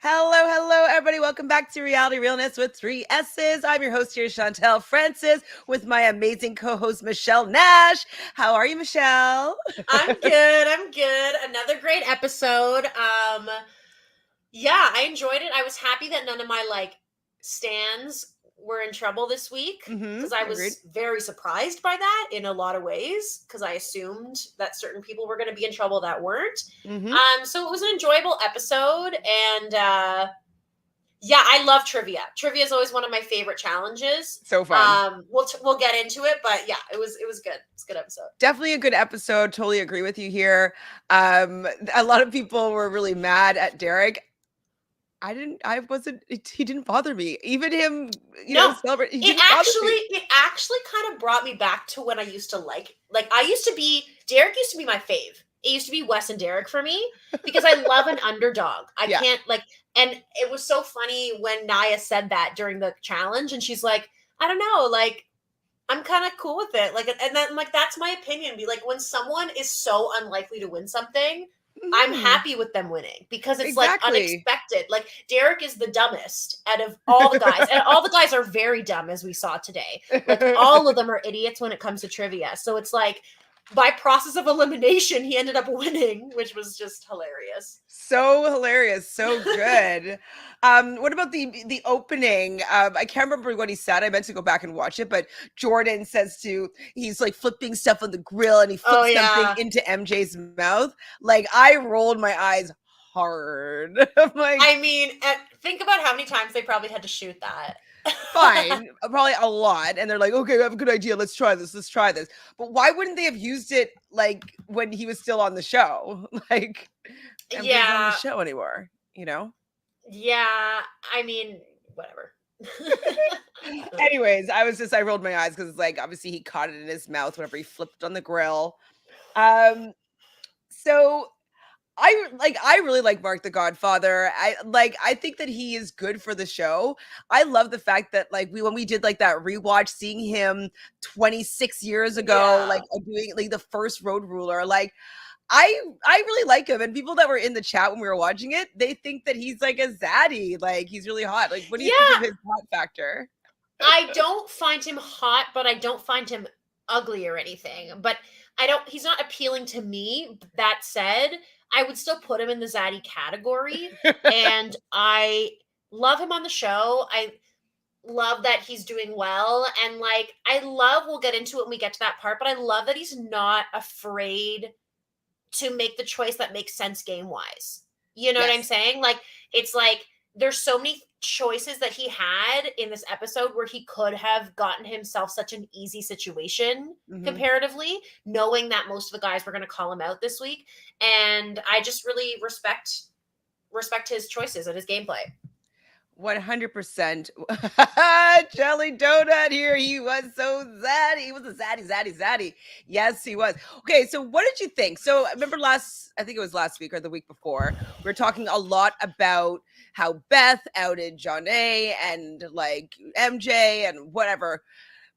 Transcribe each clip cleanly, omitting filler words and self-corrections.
Hello, everybody. Welcome back to Reality Realness with 3 S's. I'm your host here, Chantele and Francis, with my amazing co-host, Michelle Nash. How are you, Michelle? I'm good. I'm good. Another great episode. Yeah, I enjoyed it. I was happy that none of my stands were in trouble this week because I Agreed. was very surprised by that in a lot of ways because I assumed that certain people were going to be in trouble that weren't. So it was an enjoyable episode and yeah, I love trivia. Trivia is always one of my favorite challenges. So fun. We'll get into it, but yeah, it was good. It's a good episode. Definitely a good episode. Totally agree with you here. A lot of people were really mad at Derrick. He didn't bother me. Even him, celebrate. It actually kind of brought me back to when I used to Derrick used to be my fave. It used to be Wes and Derrick for me because I love an underdog. I can't and it was so funny when Naya said that during the challenge and she's like, I don't know, I'm kind of cool with it. And then that's my opinion. Be like, when someone is so unlikely to win something, I'm happy with them winning because it's unexpected. Derrick is the dumbest out of all the guys, and all the guys are very dumb, as we saw today. All of them are idiots when it comes to trivia. So it's by process of elimination, he ended up winning, which was just hilarious. So hilarious, so good. What about the opening? I can't remember what he said. I meant to go back and watch it, but Jordan says he's flipping stuff on the grill and he flips something into MJ's mouth. I rolled my eyes hard. I mean, think about how many times they probably had to shoot that. Fine, probably a lot, and they're like, okay, we have a good idea, let's try this, but why wouldn't they have used it when he was still on the show? On the show anymore, Yeah, I mean, whatever. Anyways, I rolled my eyes because obviously he caught it in his mouth whenever he flipped on the grill. So I really like Mark the Godfather. I think that he is good for the show. I love the fact that when we did that rewatch, seeing him 26 years ago, doing the first Road Ruler, I really like him. And people that were in the chat when we were watching it, they think that he's a zaddy, he's really hot. What do you think of his hot factor? I don't find him hot, but I don't find him ugly or anything. But he's not appealing to me. That said, I would still put him in the zaddy category. And I love him on the show. I love that he's doing well. And we'll get into it when we get to that part, but I love that he's not afraid to make the choice that makes sense game wise. You know what I'm saying? There's so many choices that he had in this episode where he could have gotten himself such an easy situation comparatively, knowing that most of the guys were going to call him out this week. And I just really respect his choices and his gameplay. 100%. Jelly Donut here. He was so zaddy. He was a zaddy. Yes, he was. Okay, so what did you think? So I remember I think it was last week or the week before, we were talking a lot about how Beth outed Jonna and MJ and whatever.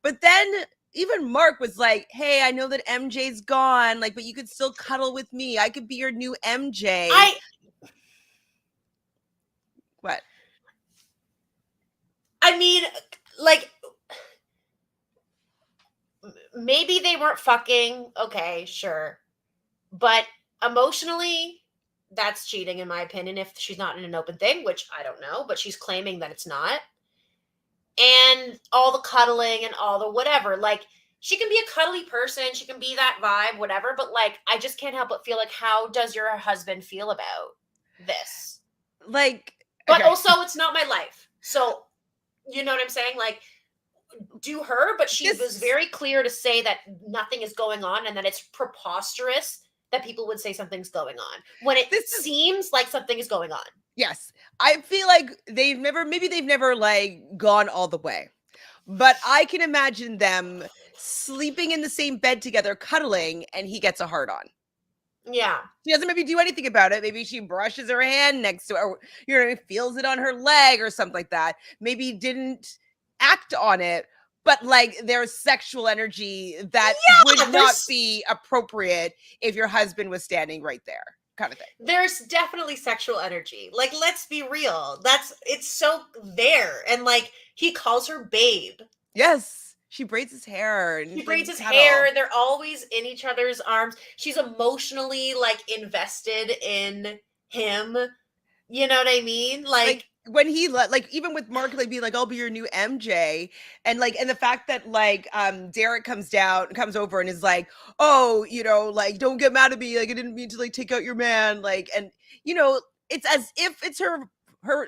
But then even Mark was like, hey, I know that MJ's gone, but you could still cuddle with me. I could be your new MJ. What? I mean, maybe they weren't fucking. Okay, sure. But emotionally, that's cheating in my opinion if she's not in an open thing, which I don't know, but she's claiming that it's not. And all the cuddling and all the whatever, she can be a cuddly person, she can be that vibe, whatever, but I just can't help but feel how does your husband feel about this? But also it's not my life. So you know what I'm saying? Do her, but she was very clear to say that nothing is going on and that it's preposterous that people would say something's going on when it seems like something is going on. Yes. I feel they've never gone all the way, but I can imagine them sleeping in the same bed together, cuddling, and he gets a hard on. Yeah. She doesn't maybe do anything about it. Maybe she brushes her hand next to her, feels it on her leg or something like that. Maybe didn't act on it, but there's sexual energy that would not be appropriate if your husband was standing right there. kind of thing. There's definitely sexual energy. Like, let's be real. It's so there. And like, he calls her babe. Yes. She braids his hair. And he braids his hair. They're always in each other's arms. She's emotionally like invested in him. You know what I mean? Like when he like even with Mark like being like, I'll be your new MJ, and like and the fact that like Derrick comes over and is like, oh, you know, like, don't get mad at me, like I didn't mean to like take out your man, like, and you know, it's as if it's her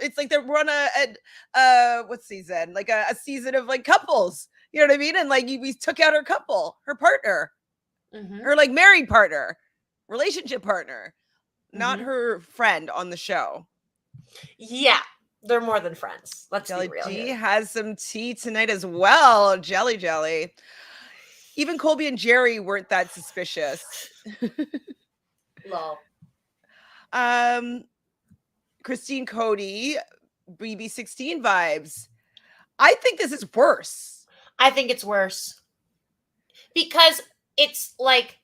it's like they're on a what season, like a season of like couples, you know what I mean? And like we took out her couple, her partner, her like married partner, relationship partner, not her friend on the show. Yeah, they're more than friends. Let's Jelly be real. G has some tea tonight as well. Jelly. Even Colby and Jerry weren't that suspicious. Lol. Christine Cody, BB16 vibes. I think this is worse. I think it's worse. Because it's like,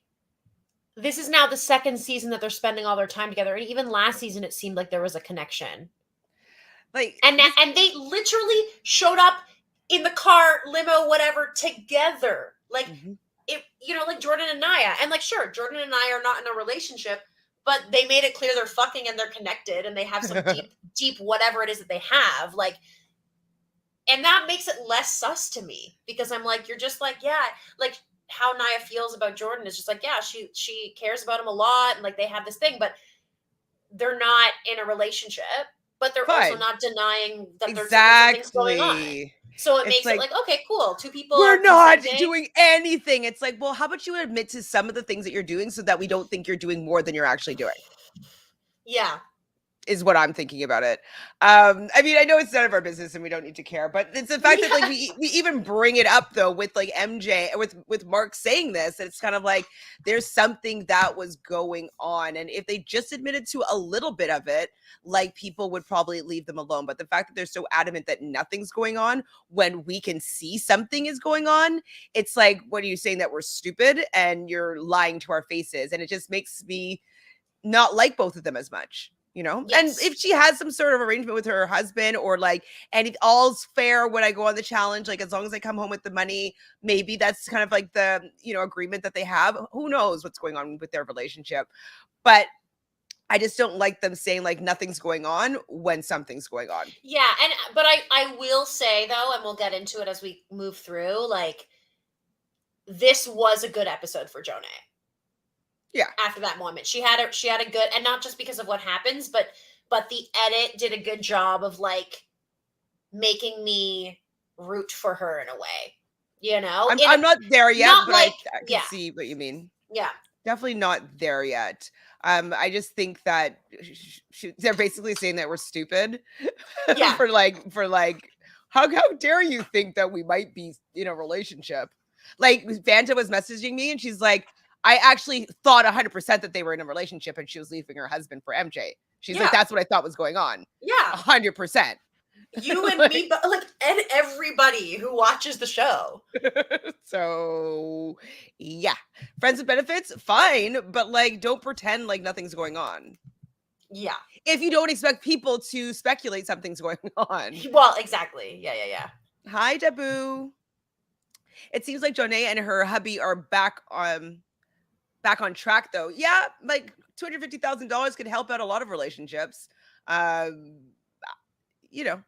this is now the second season that they're spending all their time together. And even last season, it seemed like there was a connection. Like, and they literally showed up in the car, limo, whatever, together. Like, it, you know, like Jordan and Naya. And like, sure, Jordan and I are not in a relationship, but they made it clear they're fucking and they're connected and they have some deep whatever it is that they have. Like, and that makes it less sus to me, because I'm like, you're just like, yeah, like how Naya feels about Jordan is just like, yeah, she cares about him a lot, and like they have this thing, but they're not in a relationship, but they're also not denying that there's things going on. So it makes it like, okay, cool. Two people we're not doing anything. It's like, well, how about you admit to some of the things that you're doing so that we don't think you're doing more than you're actually doing? Yeah. Is what I'm thinking about it. I mean, I know it's none of our business and we don't need to care, but it's the fact that like we even bring it up though with like MJ, with Mark saying this, it's kind of like there's something that was going on, and if they just admitted to a little bit of it, like people would probably leave them alone. But the fact that they're so adamant that nothing's going on when we can see something is going on, it's like, what are you saying, that we're stupid and you're lying to our faces? And it just makes me not like both of them as much. You know, yes. And if she has some sort of arrangement with her husband, or like, and all's fair when I go on the challenge, like as long as I come home with the money, maybe that's kind of like the, you know, agreement that they have. Who knows what's going on with their relationship? But I just don't like them saying like nothing's going on when something's going on. Yeah, but I will say though, and we'll get into it as we move through, like this was a good episode for Jonna. Yeah. After that moment, she had a good, and not just because of what happens, but the edit did a good job of like making me root for her in a way, you know. I'm not there yet, but like, I can see what you mean. Yeah, definitely not there yet. I just think that they're basically saying that we're stupid. Yeah. for like how dare you think that we might be in a relationship? Like Fanta was messaging me and she's like, I actually thought 100% that they were in a relationship and she was leaving her husband for MJ. She's like, that's what I thought was going on. Yeah. 100%. You and like, me, but like, and everybody who watches the show. So, yeah. Friends with benefits, fine. But like, don't pretend like nothing's going on. Yeah. If you don't expect people to speculate something's going on. Well, exactly. Yeah. Hi, Debu. It seems like Jonna and her hubby are back on track though. Yeah, like $250,000 could help out a lot of relationships. You know.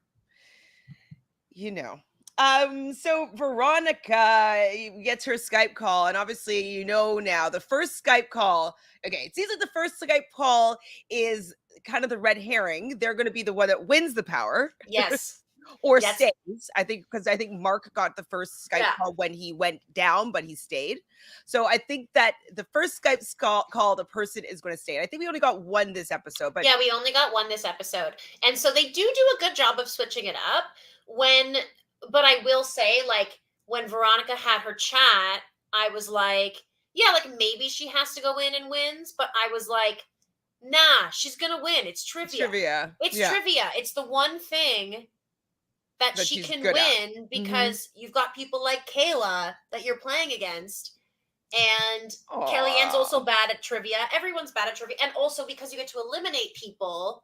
So Veronica gets her Skype call, and obviously, you know, now the first Skype call. Okay, it seems like the first Skype call is kind of the red herring. They're going to be the one that wins the power. Yes. Or stays, I think, because I think Mark got the first Skype call when he went down, but he stayed. So I think that the first Skype call, the person is going to stay. And I think we only got one this episode. But yeah, we only got one this episode. And so they do a good job of switching it up. But I will say, like, when Veronica had her chat, I was like, yeah, like maybe she has to go in and wins. But I was like, nah, she's going to win. It's trivia. It's trivia. It's the one thing that she can win because you've got people like Kailah that you're playing against. And Kellyanne's also bad at trivia. Everyone's bad at trivia. And also because you get to eliminate people,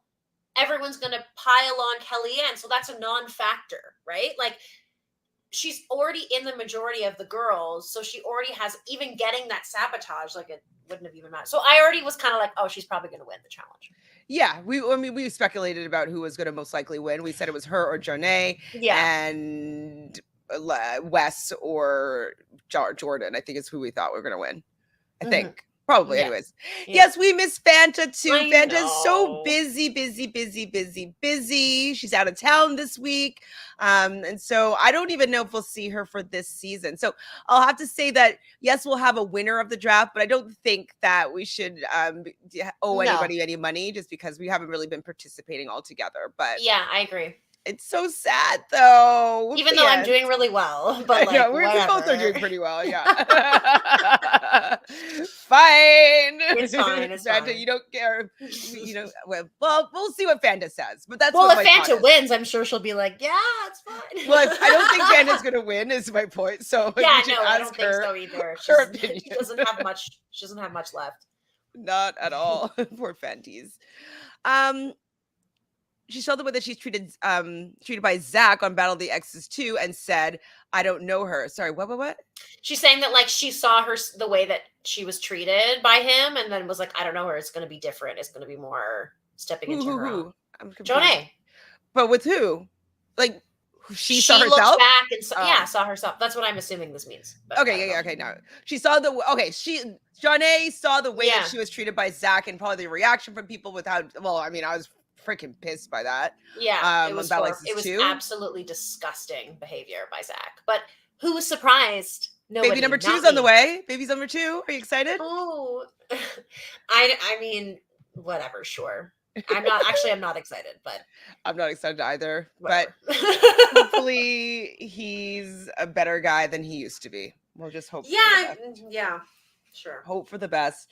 everyone's going to pile on Kellyanne. So that's a non-factor, right? Like, she's already in the majority of the girls. So she already has, even getting that sabotage, like, it wouldn't have even mattered. So I already was kind of like, oh, she's probably going to win the challenge. Yeah, we speculated about who was going to most likely win. We said it was her or Jonna, and Wes or Jordan, I think is who we thought were going to win. I think. Probably, anyways. Yes, we miss Fanta too. Fanta's so busy. She's out of town this week. And so I don't even know if we'll see her for this season. So I'll have to say that, yes, we'll have a winner of the draft, but I don't think that we should owe anybody any money just because we haven't really been participating all together. But yeah, I agree. It's so sad, though. Even though I'm doing really well, but like, we both are doing pretty well. Yeah, fine. It's fine. It's Fanta, fine. You don't care. Well, we'll see what Fanta says. But that's if Fanta wins, I'm sure she'll be like, yeah, it's fine. Well, I don't think Fanta's gonna win. Is my point. So yeah, no, I don't think so either. She doesn't have much. She doesn't have much left. Not at all. Poor Fanties. She saw the way that she's treated by Zach on Battle of the Exes 2 and said, I don't know her. Sorry, what? She's saying that, like, she saw the way that she was treated by him and then was like, I don't know her. It's going to be different. It's going to be more stepping into her own. Jonna. But with who? Like, she saw herself? Looked back and saw herself. That's what I'm assuming this means. Okay, no. She saw Jonna saw the way that she was treated by Zach and probably the reaction from people without, I was freaking pissed by that. Yeah, it was absolutely disgusting behavior by Zach. But who was surprised? Nobody. Baby number 2's on the way. Baby's number 2. Are you excited? Oh, I mean, whatever. Sure. I'm not excited, but I'm not excited either. Whatever. But hopefully he's a better guy than he used to be. We'll just hope. Yeah, sure. Hope for the best.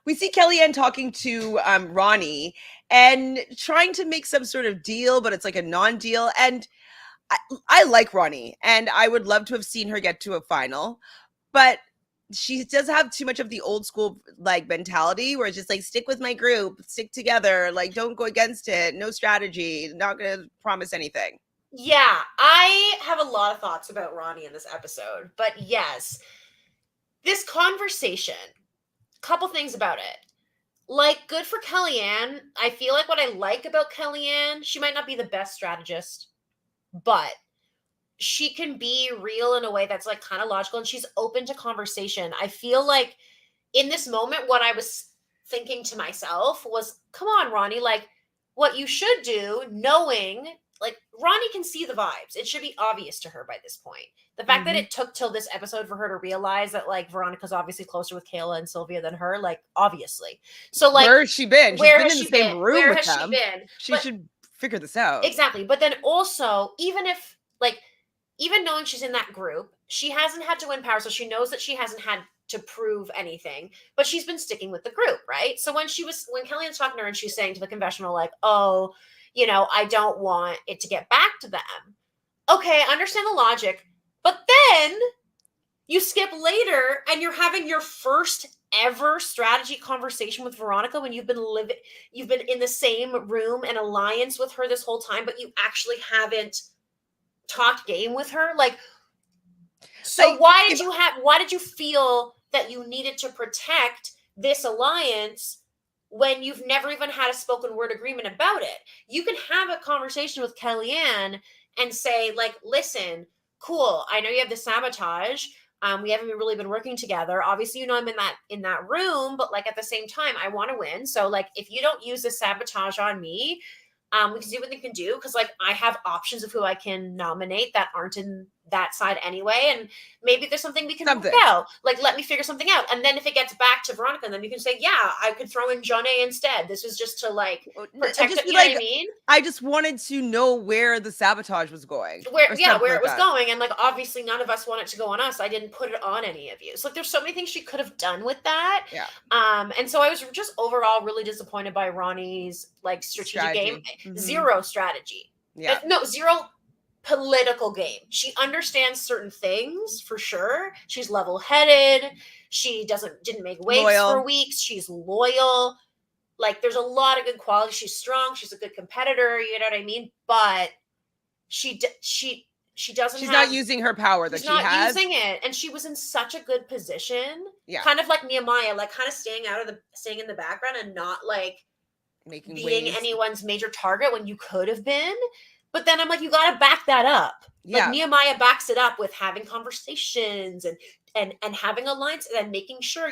We see Kellyanne talking to Ronnie and trying to make some sort of deal, but it's like a non-deal. And I like Ronnie, and I would love to have seen her get to a final. But she does have too much of the old school like mentality where it's just like, stick with my group, stick together, like don't go against it, no strategy, not going to promise anything. Yeah, I have a lot of thoughts about Ronnie in this episode. But yes, this conversation... couple things about it. Like, good for Kellyanne. I feel like what I like about Kellyanne, she might not be the best strategist, but she can be real in a way that's like kind of logical, and she's open to conversation. I feel like in this moment, what I was thinking to myself was, come on, Ronnie, like what you should do, knowing like Ronnie can see the vibes. It should be obvious to her by this point. The fact that it took till this episode for her to realize that like Veronica's obviously closer with Kailah and Sylvia than her, like obviously. So like, where has she been? Where has she been? Where has she been? She should figure this out. Exactly. But then also, even knowing she's in that group, she hasn't had to win power, so she knows that she hasn't had to prove anything, but she's been sticking with the group, right? So when Kellyanne's talking to her and she's saying to the confessional, like, oh, I don't want it to get back to them. Okay, I understand the logic. But then you skip later and you're having your first ever strategy conversation with Veronica when you've been in the same room and alliance with her this whole time, but you actually haven't talked game with her. Like, so like, why did you feel that you needed to protect this alliance when you've never even had a spoken word agreement about it? You can have a conversation with Kellyanne and say, like, listen, cool, I know you have the sabotage. We haven't really been working together. Obviously, I'm in that room, but like at the same time, I want to win. So like, if you don't use the sabotage on me, we can see what they can do. Cause like I have options of who I can nominate that aren't in that side anyway. And maybe there's something we can work out. Like, let me figure something out. And then if it gets back to Veronica, then you can say, yeah, I could throw in Jonna instead. This was just to like protect it. You know what I mean? I just wanted to know where the sabotage was going. Where it was going. And like, obviously none of us want it to go on us. I didn't put it on any of you. So like, there's so many things she could have done with that. Yeah. And so I was just overall really disappointed by Ronnie's like strategic game. Mm-hmm. Zero strategy. Yeah. No, zero political game. She understands certain things for sure. She's level-headed. She didn't make waves for Loyal. weeks. She's loyal. Like, there's a lot of good qualities. She's strong. She's a good competitor. You know what I mean? But she doesn't She's have. not using her power that She's she not has. using it, and she was in such a good position. Yeah. Kind of like Nehemiah, like kind of staying in the background and not like Making being waves. anyone's major target when you could have been. But then I'm like, you got to back that up. Yeah. Like Nehemiah backs it up with having conversations and having alliance and making sure,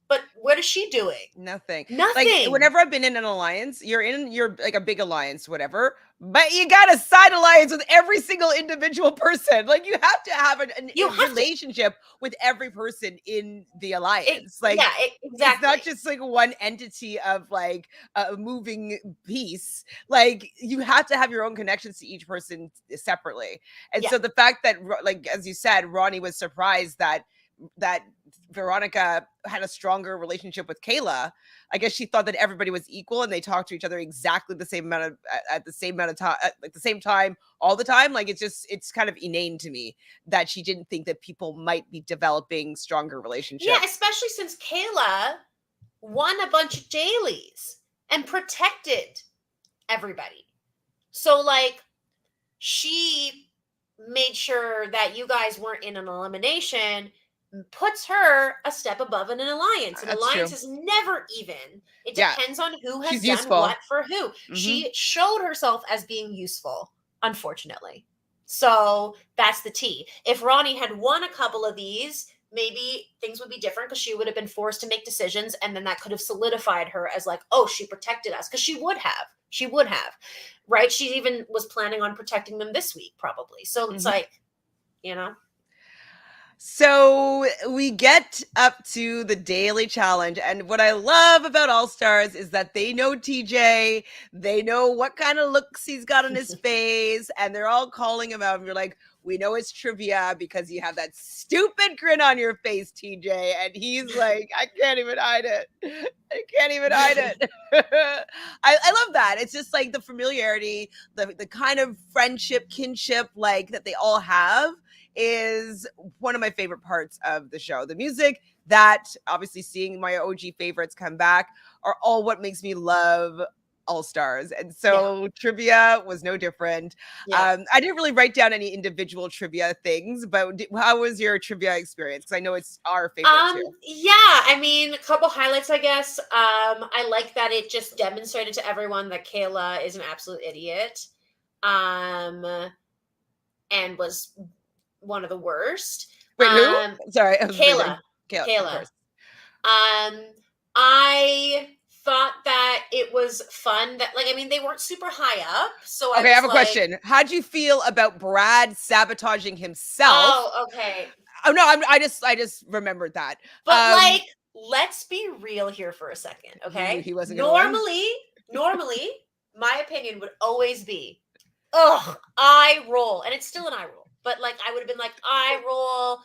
but what is she doing? Nothing. Nothing. Like, whenever I've been in an alliance, you're like a big alliance, whatever, but you got a side alliance with every single individual person. Like, you have to have a relationship with every person in the alliance. Exactly. It's not just like one entity of like a moving piece. Like, you have to have your own connections to each person separately. And so the fact that, like, as you said, Ronnie was surprised that Veronica had a stronger relationship with Kailah. I guess she thought that everybody was equal and they talked to each other exactly the same amount of at the same amount of time, like the same time all the time. Like, it's kind of inane to me that she didn't think that people might be developing stronger relationships. Yeah, especially since Kailah won a bunch of dailies and protected everybody. So like, she made sure that you guys weren't in an elimination, puts her a step above in an alliance. An alliance is never even. It depends on who has done what for who. Mm-hmm. She showed herself as being useful, unfortunately. So that's the tea. If Ronnie had won a couple of these, maybe things would be different because she would have been forced to make decisions, and then that could have solidified her as like, oh, she protected us, because she would have, right? She even was planning on protecting them this week, probably. So it's like, So we get up to the daily challenge, and what I love about Allstars is that they know TJ, they know what kind of looks he's got on his face, and they're all calling him out, and you're like, we know it's trivia because you have that stupid grin on your face, TJ, and he's like, I can't even hide it. I love that. It's just like the familiarity, the kind of friendship, kinship, like that they all have is one of my favorite parts of the show. The music, that obviously seeing my OG favorites come back, are all what makes me love Allstars. And so trivia was no different. I didn't really write down any individual trivia things, but how was your trivia experience? Because I know it's our favorite too. Yeah, I mean, a couple highlights, I guess. I like that it just demonstrated to everyone that Kailah is an absolute idiot, and was one of the worst. Wait, who? Sorry, Kailah. I thought that it was fun that, like, I mean, they weren't super high up. So I have a question. How'd you feel about Brad sabotaging himself? Oh, okay. Oh no, I just remembered that. But like, let's be real here for a second, okay? He wasn't normally, my opinion would always be, eye roll, and it's still an eye roll. But like, I would have been like, eye roll.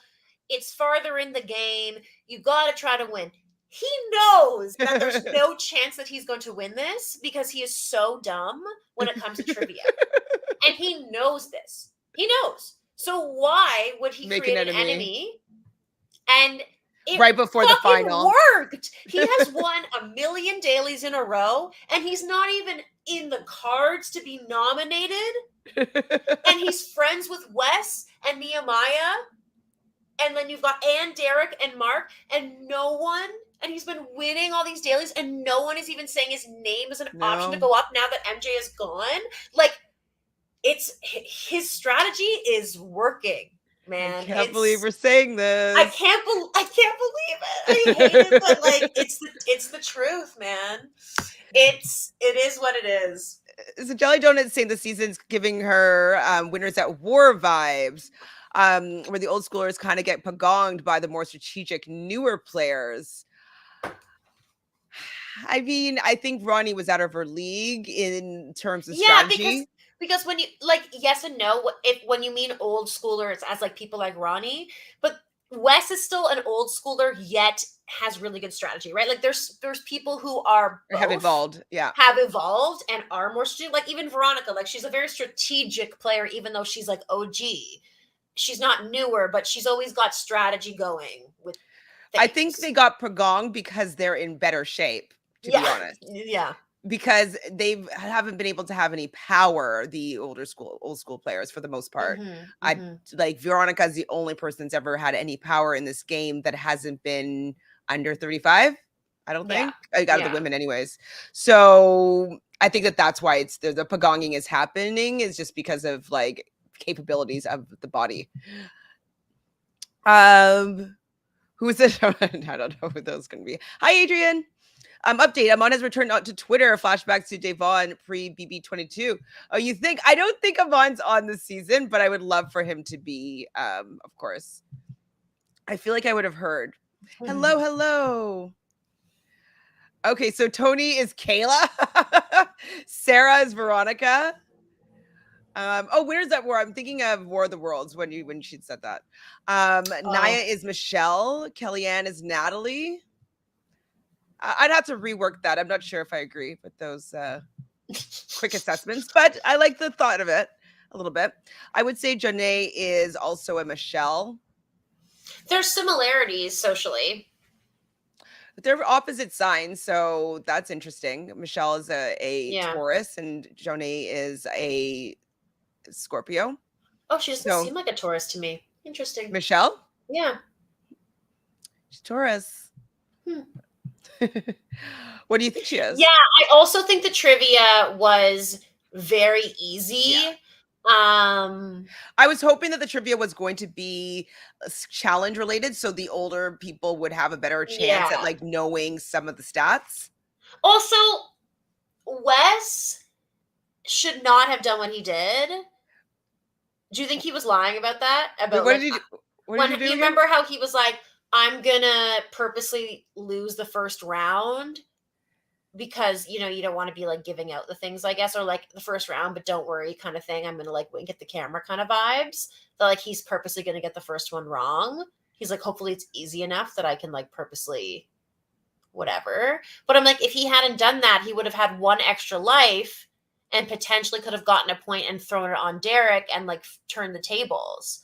It's farther in the game. You got to try to win. He knows that there's no chance that he's going to win this because he is so dumb when it comes to trivia. And he knows this. He knows. So why would he create an enemy? And it right before the final worked. He has won 1 million dailies in a row, and he's not even in the cards to be nominated. And he's friends with Wes and Nehemiah, and then you've got Derrick and Mark, and no one, and he's been winning all these dailies, and no one is even saying his name as an option to go up now that MJ is gone. Like, it's his strategy is working, man. I can't believe we're saying this. I can't believe it. I hate it, but like, it's the truth, man. It is what it is. So Jelly Donut saying the season's giving her winners at war vibes, where the old schoolers kind of get pagonged by the more strategic newer players. I mean, I think Ronnie was out of her league in terms of strategy. Because when you, like, yes and no, when you mean old schoolers as like people like Ronnie, but Wes is still an old schooler, yet has really good strategy, right? Like there's people who are Have both evolved. Yeah. have evolved and are more strategic. Like even Veronica, like she's a very strategic player, even though she's like OG. She's not newer, but she's always got strategy going with I think they things. got Pagong because they're in better shape, to be Yeah, honest. yeah. Because they haven't been able to have any power, the old school players for the most part. Mm-hmm, I mm-hmm. like Veronica is the only person that's ever had any power in this game that hasn't been under 35. I don't Yeah, think out of the yeah. women anyways. So I think that's why it's the pagonging is happening is just because of like capabilities of the body. Who is it? I don't know who those going to be. Hi, Adrian. Update. Amon has returned to Twitter. Flashbacks to Devon pre BB22. Oh, you think? I don't think Amon's on this season, but I would love for him to be. Of course. I feel like I would have heard. Hello, hello. Okay, so Tony is Kailah. Sarah is Veronica. Where's that war? I'm thinking of War of the Worlds when she said that. Naya is Michelle. Kellyanne is Natalie. I'd have to rework that. I'm not sure if I agree with those quick assessments, but I like the thought of it a little bit. I would say Jonna is also a Michelle. There's similarities socially. They're opposite signs, so that's interesting. Michelle is a Taurus and Jonna is a Scorpio. Oh, she doesn't seem like a Taurus to me. Interesting. Michelle? Yeah. She's Taurus. What do you think she is? Yeah, I also think the trivia was very easy. Yeah. I was hoping that the trivia was going to be challenge related, so the older people would have a better chance at like knowing some of the stats. Also, Wes should not have done what he did. Do you think he was lying about that? About what did he do? What did he do? You remember how he was like, I'm gonna purposely lose the first round because you don't want to be like giving out the things, I guess, or like the first round, but don't worry kind of thing. I'm gonna like wink at the camera kind of vibes. That like he's purposely gonna get the first one wrong. He's like, hopefully it's easy enough that I can like purposely whatever. But I'm like, if he hadn't done that, he would have had one extra life and potentially could have gotten a point and thrown it on Derrick and like turned the tables.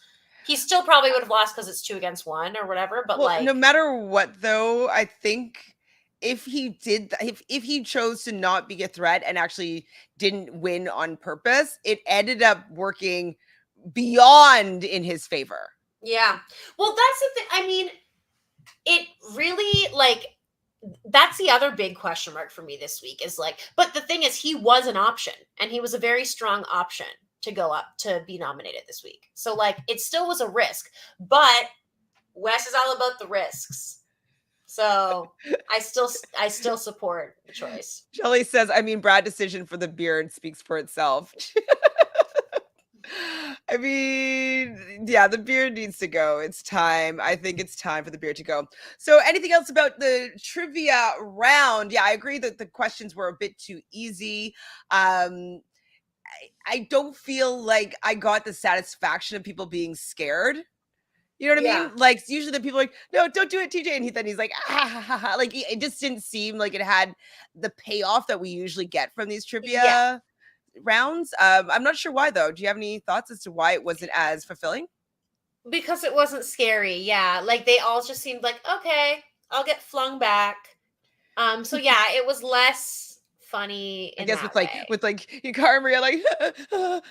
He still probably would have lost because it's 2 against 1 or whatever. But like, no matter what, though, I think if he did, if he chose to not be a threat and actually didn't win on purpose, it ended up working beyond in his favor. Yeah. Well, that's the thing. I mean, it really like that's the other big question mark for me this week is like, but the thing is, he was an option and he was a very strong option to go up to be nominated this week. So like, it still was a risk, but Wes is all about the risks. So I still support the choice. Shelly says, I mean, Brad's decision for the beard speaks for itself. I mean, yeah, the beard needs to go. It's time. I think it's time for the beard to go. So anything else about the trivia round? Yeah, I agree that the questions were a bit too easy. I don't feel like I got the satisfaction of people being scared. You know what I mean? Like usually the people are like, no, don't do it, TJ. And then he's like, ah, ha, ha, ha. Like it just didn't seem like it had the payoff that we usually get from these trivia rounds. I'm not sure why though. Do you have any thoughts as to why it wasn't as fulfilling? Because it wasn't scary. Yeah. Like they all just seemed like, okay, I'll get flung back. So yeah, it was less funny. I guess with Cara Maria, like,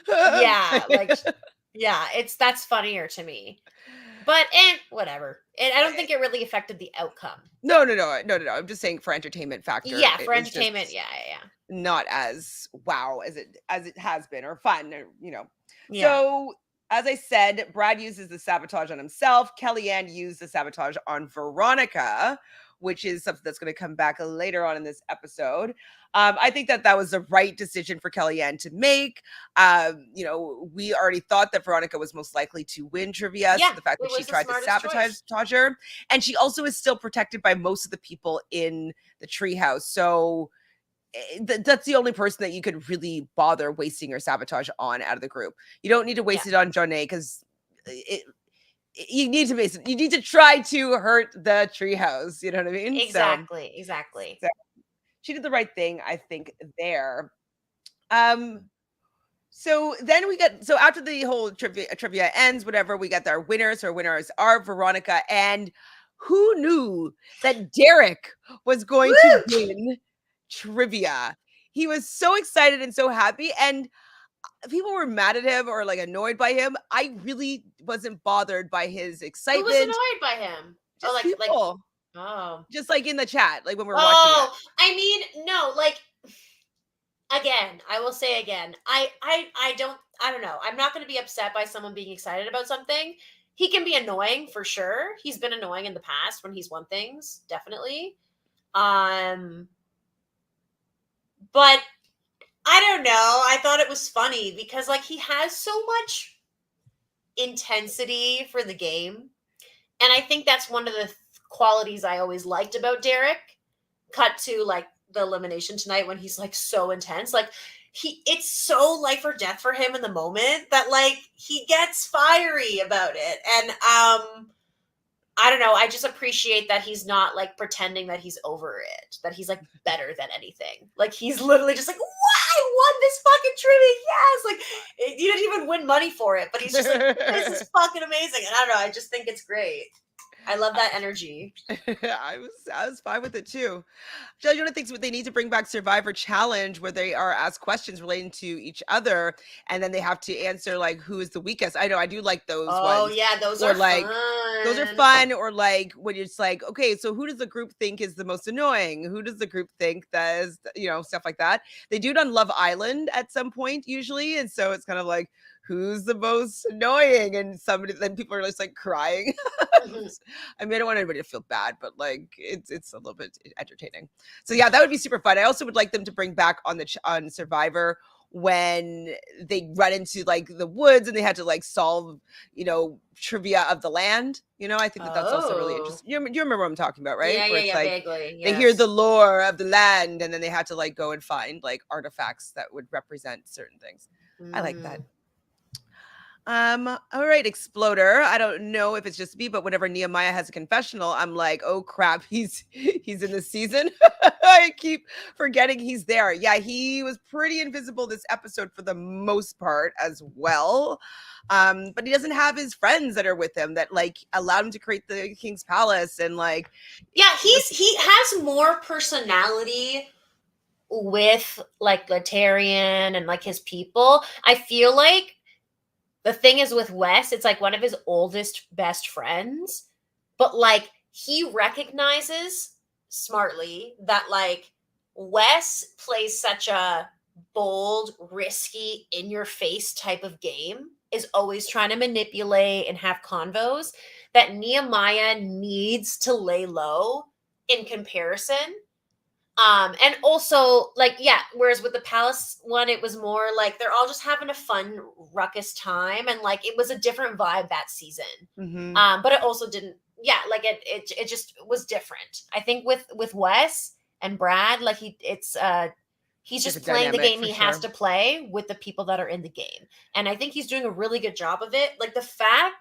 yeah, like, yeah, that's funnier to me. But whatever. I don't think it really affected the outcome. No. I'm just saying for entertainment factor. Yeah, for entertainment. Yeah. Not as wow as it has been or fun, or Yeah. So as I said, Brad uses the sabotage on himself. Kellyanne used the sabotage on Veronica, which is something that's going to come back later on in this episode. I think that was the right decision for Kellyanne to make. We already thought that Veronica was most likely to win trivia. Yeah, so the fact that she tried to sabotage her. And she also is still protected by most of the people in the treehouse. So that's the only person that you could really bother wasting your sabotage on out of the group. You don't need to waste it on Jonna because you need to try to hurt the treehouse. You know what I mean? Exactly. So she did the right thing, I think, there. So then so after the whole trivia ends, whatever, we got our winners. Our winners are Veronica, and who knew that Derrick was going to win trivia? He was so excited and so happy, and people were mad at him or like annoyed by him. I really wasn't bothered by his excitement. Who was annoyed by him? Just like people. Oh. Just like in the chat, like when we were watching it. I mean, no, like again, I will say again, I don't know. I'm not going to be upset by someone being excited about something. He can be annoying for sure. He's been annoying in the past when he's won things, definitely. But I don't know. I thought it was funny because like he has so much intensity for the game. And I think that's one of the qualities I always liked about Derrick. Cut to like the elimination tonight when he's like so intense. Like it's so life or death for him in the moment that like he gets fiery about it. And I don't know. I just appreciate that he's not like pretending that he's over it, that he's like better than anything. Like he's literally just like, what? I won this fucking trivia. Yes. Like you didn't even win money for it, but he's just like, this is fucking amazing. And I don't know. I just think it's great. I love that energy. I was fine with it too. Jonna thinks they need to bring back Survivor Challenge where they are asked questions relating to each other and then they have to answer like who is the weakest. I know I do like those ones. Oh yeah, those are like fun. Those are fun. Or like when it's like, okay, so who does the group think is the most annoying? Who does the group think that is, stuff like that. They do it on Love Island at some point usually, and so it's kind of like who's the most annoying, and then people are just like crying. Mhm. I mean, I don't want anybody to feel bad, but like it's a little bit entertaining. So yeah, that would be super fun. I also would like them to bring back on Survivor when they run into like the woods and they had to like solve, trivia of the land. I think that's also really interesting. You remember what I'm talking about, right? Yeah, vaguely. Yes. They hear the lore of the land and then they had to like go and find like artifacts that would represent certain things. I like that. All right, Exploder. I don't know if it's just me, but whenever Nehemiah has a confessional, I'm like, oh crap, he's in the season. I keep forgetting he's there. Yeah, he was pretty invisible this episode for the most part as well. But he doesn't have his friends that are with him that like allowed him to create the King's Palace and like. Yeah, he has more personality with like Latarian and like his people. I feel like the thing is with Wes, it's like one of his oldest best friends, but like he recognizes smartly that like Wes plays such a bold, risky, in your face type of game, is always trying to manipulate and have convos, that Nehemiah needs to lay low in comparison. And also like, yeah, whereas with the Palace one, it was more like they're all just having a fun ruckus time. And like, it was a different vibe that season. Mm-hmm. But it also didn't, it just was different. I think with Wes and Brad, like he's just playing the game he has to play with the people that are in the game. And I think he's doing a really good job of it. Like the fact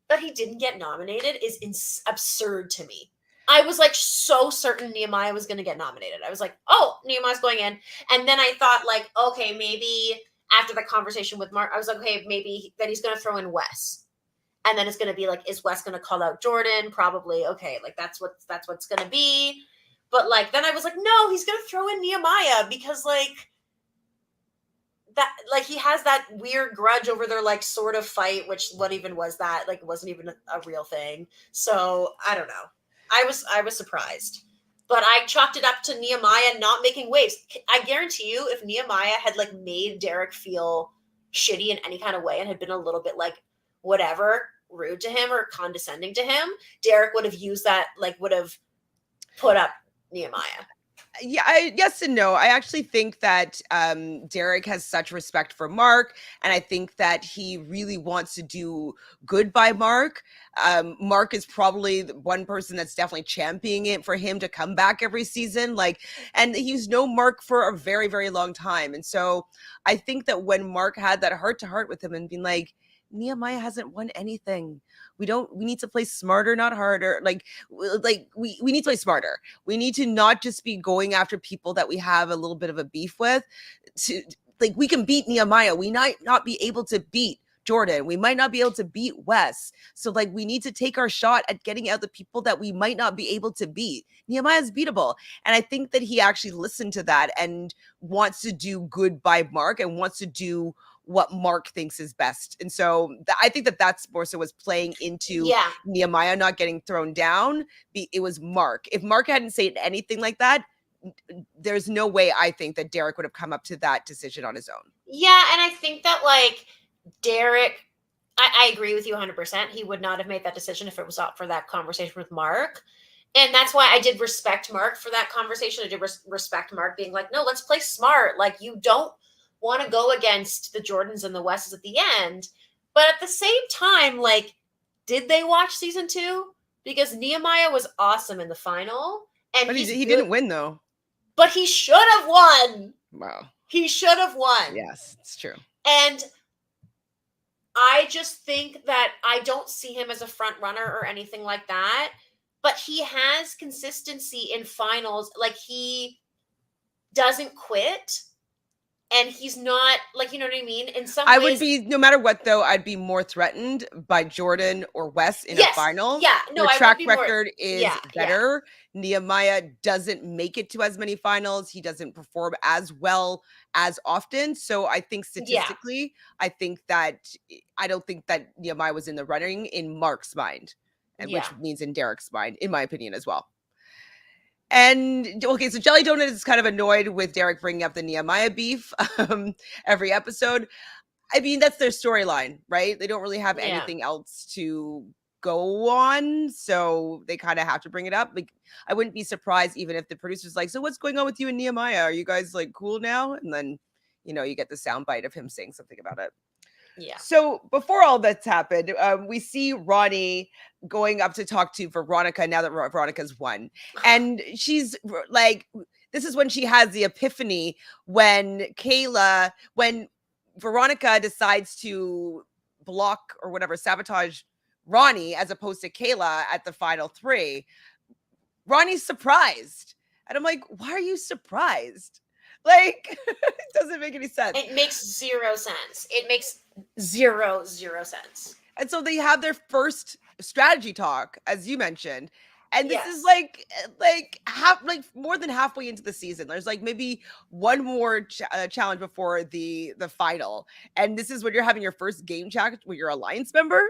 that he didn't get nominated is absurd to me. I was like so certain Nehemiah was going to get nominated. I was like, oh, Nehemiah's going in. And then I thought like, okay, maybe after the conversation with Mark, I was like, okay, maybe that he's going to throw in Wes. And then it's going to be like, is Wes going to call out Jordan? Probably. Okay. Like that's what's going to be. But like, then I was like, no, he's going to throw in Nehemiah because like that, like he has that weird grudge over their like sort of fight, which what even was that? Like it wasn't even a real thing. So I don't know. I was surprised, but I chalked it up to Nehemiah not making waves. I guarantee you, if Nehemiah had like made Derrick feel shitty in any kind of way and had been a little bit like whatever, rude to him or condescending to him, Derrick would have used that, like would have put up Nehemiah. Yeah, yes and no. I actually think that Derrick has such respect for Mark, and I think that he really wants to do good by Mark. Mark is probably the one person that's definitely championing it for him to come back every season. Like, and he's known Mark for a very, very long time. And so I think that when Mark had that heart to heart with him and being like, Nehemiah hasn't won anything. We need to play smarter, not harder. We need to play smarter. We need to not just be going after people that we have a little bit of a beef with. To like, we can beat Nehemiah. We might not be able to beat Jordan. We might not be able to beat Wes. So like, we need to take our shot at getting out the people that we might not be able to beat. Nehemiah's beatable. And I think that he actually listened to that and wants to do good by Mark and wants to do what Mark thinks is best. And so I think that that's more so was playing into Nehemiah not getting thrown down. It was Mark. If Mark hadn't said anything like that, there's no way I think that Derrick would have come up to that decision on his own. Yeah, and I think that like Derrick, I agree with you 100%. He would not have made that decision if it was up for that conversation with Mark. And that's why I did respect Mark for that conversation. I did respect Mark being like, no, let's play smart. Like, you don't want to go against the Jordans and the Wes's at the end. But at the same time, like, did they watch season 2? Because Nehemiah was awesome in the final. And but he didn't win, though. But he should have won. Wow. He should have won. Yes, it's true. And I just think that I don't see him as a front runner or anything like that. But he has consistency in finals. Like, he doesn't quit. And he's not, like, you know what I mean? In some ways, I would be, no matter what, though, I'd be more threatened by Jordan or Wes in a final. Yeah, no, their track record is better. Yeah. Nehemiah doesn't make it to as many finals. He doesn't perform as well as often. So I think statistically, I don't think that Nehemiah was in the running in Mark's mind, and which means in Derrick's mind, in my opinion, as well. And okay, so Jelly Donut is kind of annoyed with Derrick bringing up the Nehemiah beef every episode. I mean, that's their storyline, right? They don't really have anything else to go on, so they kind of have to bring it up. Like, I wouldn't be surprised even if the producer's like, so what's going on with you and Nehemiah? Are you guys like cool now? And then, you get the soundbite of him saying something about it. Yeah. So before all that's happened, we see Ronnie going up to talk to Veronica now that Veronica's won. And she's like, this is when she has the epiphany when Veronica decides to block or whatever, sabotage Ronnie as opposed to Kailah at the final 3. Ronnie's surprised. And I'm like, why are you surprised? Like, it doesn't make any sense. It makes zero sense. It makes zero sense. And so they have their first strategy talk, as you mentioned. And this is like more than halfway into the season. There's like maybe one more challenge before the final. And this is when you're having your first game chat with your alliance member.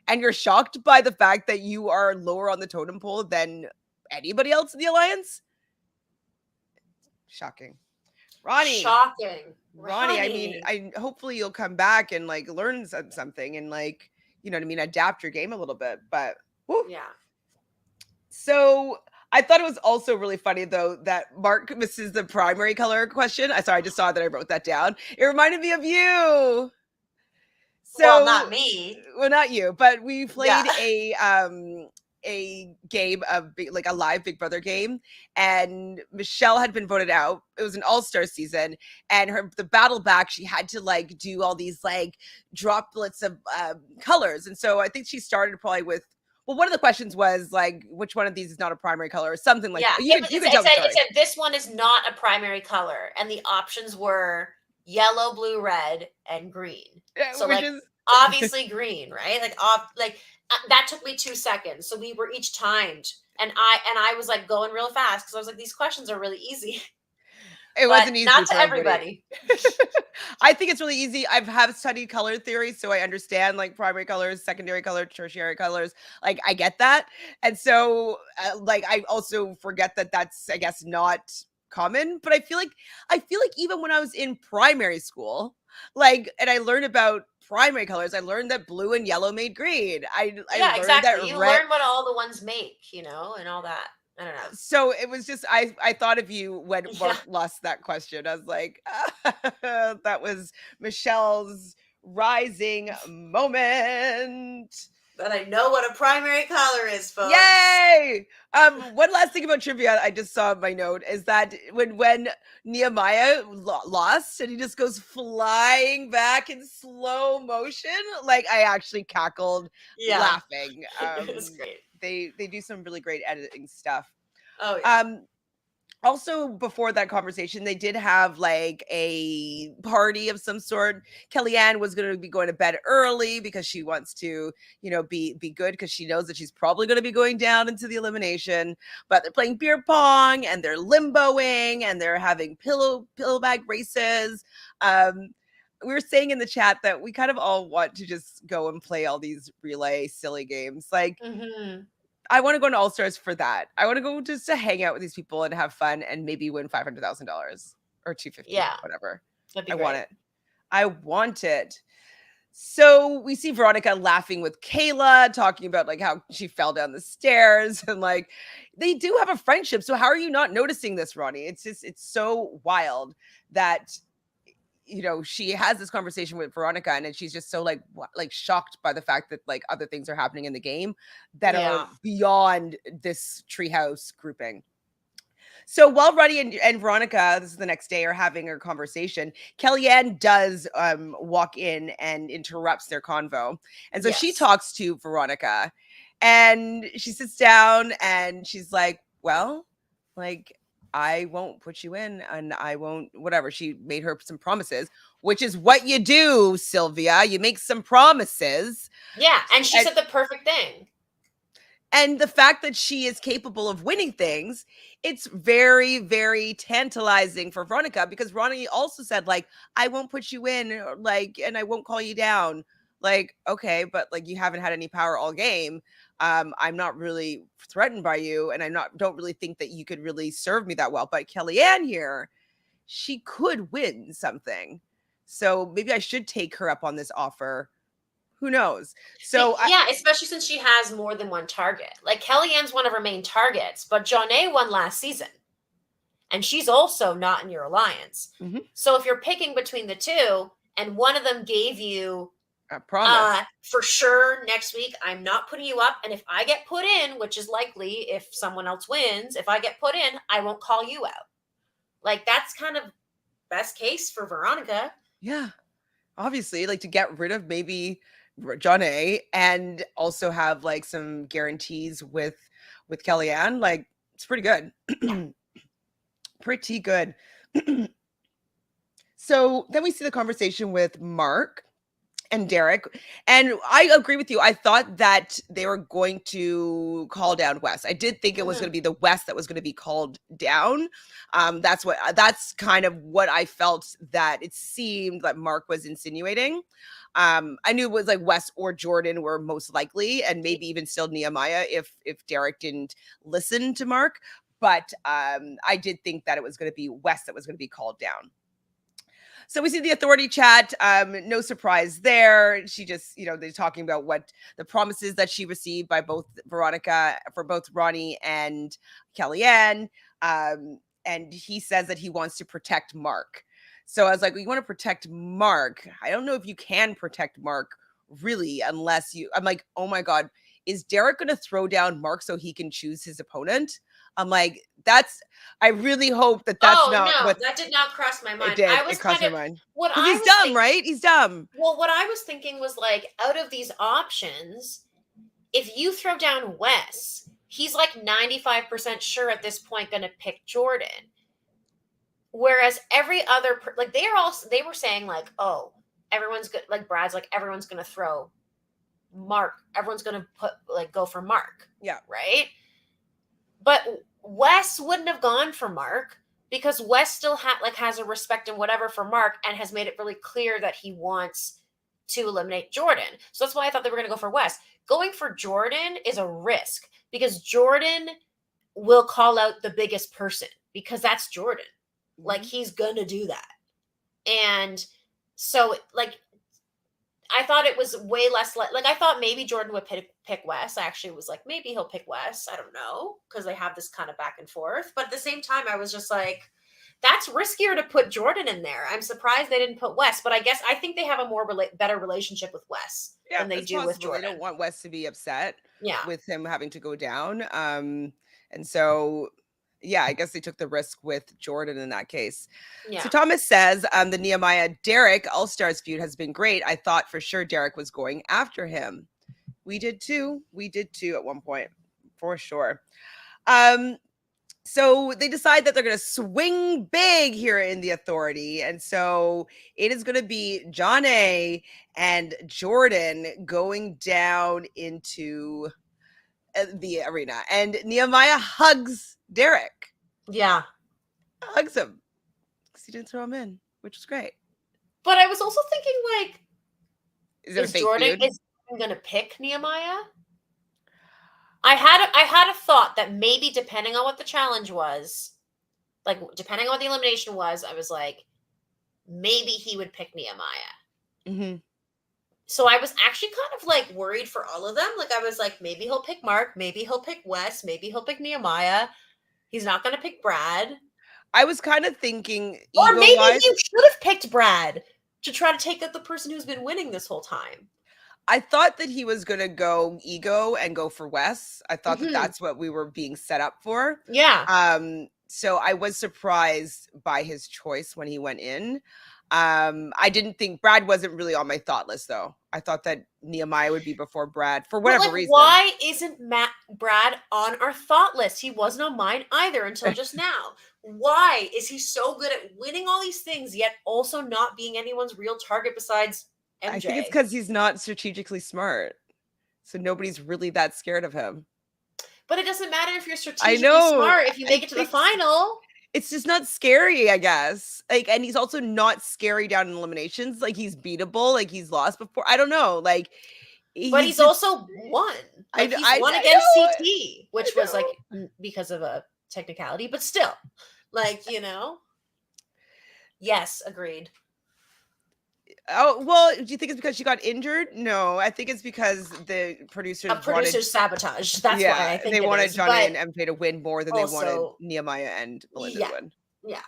And you're shocked by the fact that you are lower on the totem pole than anybody else in the alliance. Shocking. Ronnie. Shocking. Ronnie, I mean, hopefully you'll come back and like learn something and like, you know what I mean, adapt your game a little bit. But yeah. So I thought it was also really funny though that Mark misses the primary color question. I just saw that I wrote that down. It reminded me of you. So, well, not me. Well, not you, but we played a game of like a live Big Brother game, and Michelle had been voted out. It was an Allstars season, and the battle back, she had to like do all these like droplets of colors, and so I think she started probably with. Well, one of the questions was like, which one of these is not a primary color or something like that. It said this one is not a primary color, and the options were yellow, blue, red, and green. So like obviously green, right? Like that took me 2 seconds. So we were each timed, and I was like going real fast because I was like, these questions are really easy. It wasn't easy. Not to everybody. I think it's really easy. I have studied color theory, so I understand like primary colors, secondary colors, tertiary colors. Like I get that, and so like I also forget that that's I guess not common. But I feel like even when I was in primary school, like, and I learned about primary colors, I learned that blue and yellow made green. I learned exactly. That you learn what all the ones make, and all that. I don't know. So it was just I thought of you when Mark lost that question. I was like, that was Michelle's rising moment. But I know what a primary color is, folks. Yay! One last thing about trivia I just saw in my note is that when Nehemiah lost and he just goes flying back in slow motion, like I actually cackled laughing. It was great. They do some really great editing stuff. Oh yeah. Also before that conversation, they did have like a party of some sort. Kellyanne was going to be going to bed early because she wants to, be good because she knows that she's probably going to be going down into the elimination. But they're playing beer pong and they're limboing and they're having pillow bag races. We were saying in the chat that we kind of all want to just go and play all these relay silly games. Like, I want to go to Allstars for that. I want to go just to hang out with these people and have fun and maybe win $500,000 or $250,000, whatever. That'd be great. I want it. So we see Veronica laughing with Kailah, talking about like how she fell down the stairs and like they do have a friendship. So how are you not noticing this, Ronnie? It's so wild that she has this conversation with Veronica and then she's just so like shocked by the fact that like other things are happening in the game that are beyond this treehouse grouping. So while Ronnie and Veronica, this is the next day, are having a conversation, Kellyanne does walk in and interrupts their convo. And so she talks to Veronica and she sits down and she's like, well, like, I won't put you in and I won't, whatever. She made her some promises, which is what you do, Sylvia. You make some promises. Yeah. And she said the perfect thing. And the fact that she is capable of winning things, it's very, very tantalizing for Veronica because Ronnie also said, like, I won't put you in, like, and I won't call you down. Like, okay, but like you haven't had any power all game. I'm not really threatened by you, and don't really think that you could really serve me that well. But Kellyanne here, she could win something. So maybe I should take her up on this offer. Who knows? So especially since she has more than one target. Like Kellyanne's one of her main targets, but Jonna won last season. And she's also not in your alliance. So if you're picking between the two and one of them gave you a promise, for sure next week, I'm not putting you up. And if I get put in, which is likely if someone else wins, if I get put in, I won't call you out. Like that's kind of best case for Veronica. Yeah. Obviously, like to get rid of maybe Jonna and also have like some guarantees with Kellyanne, like it's pretty good. Pretty good. So then we see the conversation with Mark and Derrick, and I agree with you. I thought that they were going to call down Wes. I did think it was going to be the West that was going to be called down. That's kind of what I felt that it seemed that Mark was insinuating. I knew it was like Wes or Jordan were most likely, and maybe even still Nehemiah if Derrick didn't listen to Mark. But I did think that it was going to be Wes that was going to be called down. So we see the authority chat. No surprise there. She just, they're talking about what the promises that she received by both Veronica, for both Ronnie and Kellyanne. And he says that he wants to protect Mark. So I was like, well, you want to protect Mark? I don't know if you can protect Mark really, unless I'm like, oh my God, is Derrick going to throw down Mark so he can choose his opponent? I'm like, I really hope that that's that did not cross my mind. It crossed my mind. He's dumb, right? He's dumb. Well, what I was thinking was like, out of these options, if you throw down Wes, he's like 95% sure at this point going to pick Jordan. Whereas every other, like they were saying like, oh, everyone's good. Like Brad's like, everyone's going to throw Mark. Everyone's going to go for Mark. Yeah. Right. But Wes wouldn't have gone for Mark because Wes still has a respect and whatever for Mark and has made it really clear that he wants to eliminate Jordan. So that's why I thought they were going to go for Wes. Going for Jordan is a risk because Jordan will call out the biggest person because that's Jordan. Like he's going to do that. And so like, I thought it was way less like I thought maybe Jordan would pick Wes. I actually was like, maybe he'll pick Wes. I don't know. Because they have this kind of back and forth. But at the same time, I was just like, That's riskier to put Jordan in there. I'm surprised they didn't put Wes, but I think they have a more better relationship with Wes than they do with Jordan. They don't want Wes to be upset Yeah. with him having to go down. And so, yeah, I guess they took the risk with Jordan in that case. Yeah. So Thomas says the Nehemiah Derrick Allstars feud has been great. I thought for sure Derrick was going after him. We did too. At one point, for sure. So they decide that they're going to swing big here in the Authority. And so it is going to be Jonna and Jordan going down into the arena. And Nehemiah hugs Derrick. Yeah. Hugs him. Because he didn't throw him in, which was great. But I was also thinking, like, is Jordan going to pick Nehemiah? I had a thought that maybe depending on what the challenge was, like depending on what the elimination was, I was like, maybe he would pick Nehemiah. Mm-hmm. So I was actually kind of like worried for all of them. Like I was like, maybe he'll pick Mark, maybe he'll pick Wes, maybe he'll pick Nehemiah. He's not going to pick Brad. I was kind of thinking, or maybe he should have picked Brad to try to take out the person who's been winning this whole time. I thought that he was going to go ego and go for Wes. I thought that that's what we were being set up for. Yeah. So I was surprised by his choice when he went in. I didn't think Brad wasn't really on my thought list, though. I thought that Nehemiah would be before Brad for whatever reason. Why isn't Brad on our thought list? He wasn't on mine either until just now. Why is he so good at winning all these things, yet also not being anyone's real target besides MJ? I think it's because he's not strategically smart. So nobody's really that scared of him. But it doesn't matter if you're strategically smart if you make it to the final. It's just not scary, I guess. Like, and he's also not scary down in eliminations. Like, he's beatable. Like, he's lost before. I don't know. Like, but he's also won. Like, he's won against CT, which was like because of a technicality, but still, like, you know. Yes, agreed. Oh, well, do you think it's because she got injured? No, I think it's because the producers sabotage. That's why I think they wanted Jonna and MJ to win more than also, they wanted Nehemiah and Melinda to win. Yeah.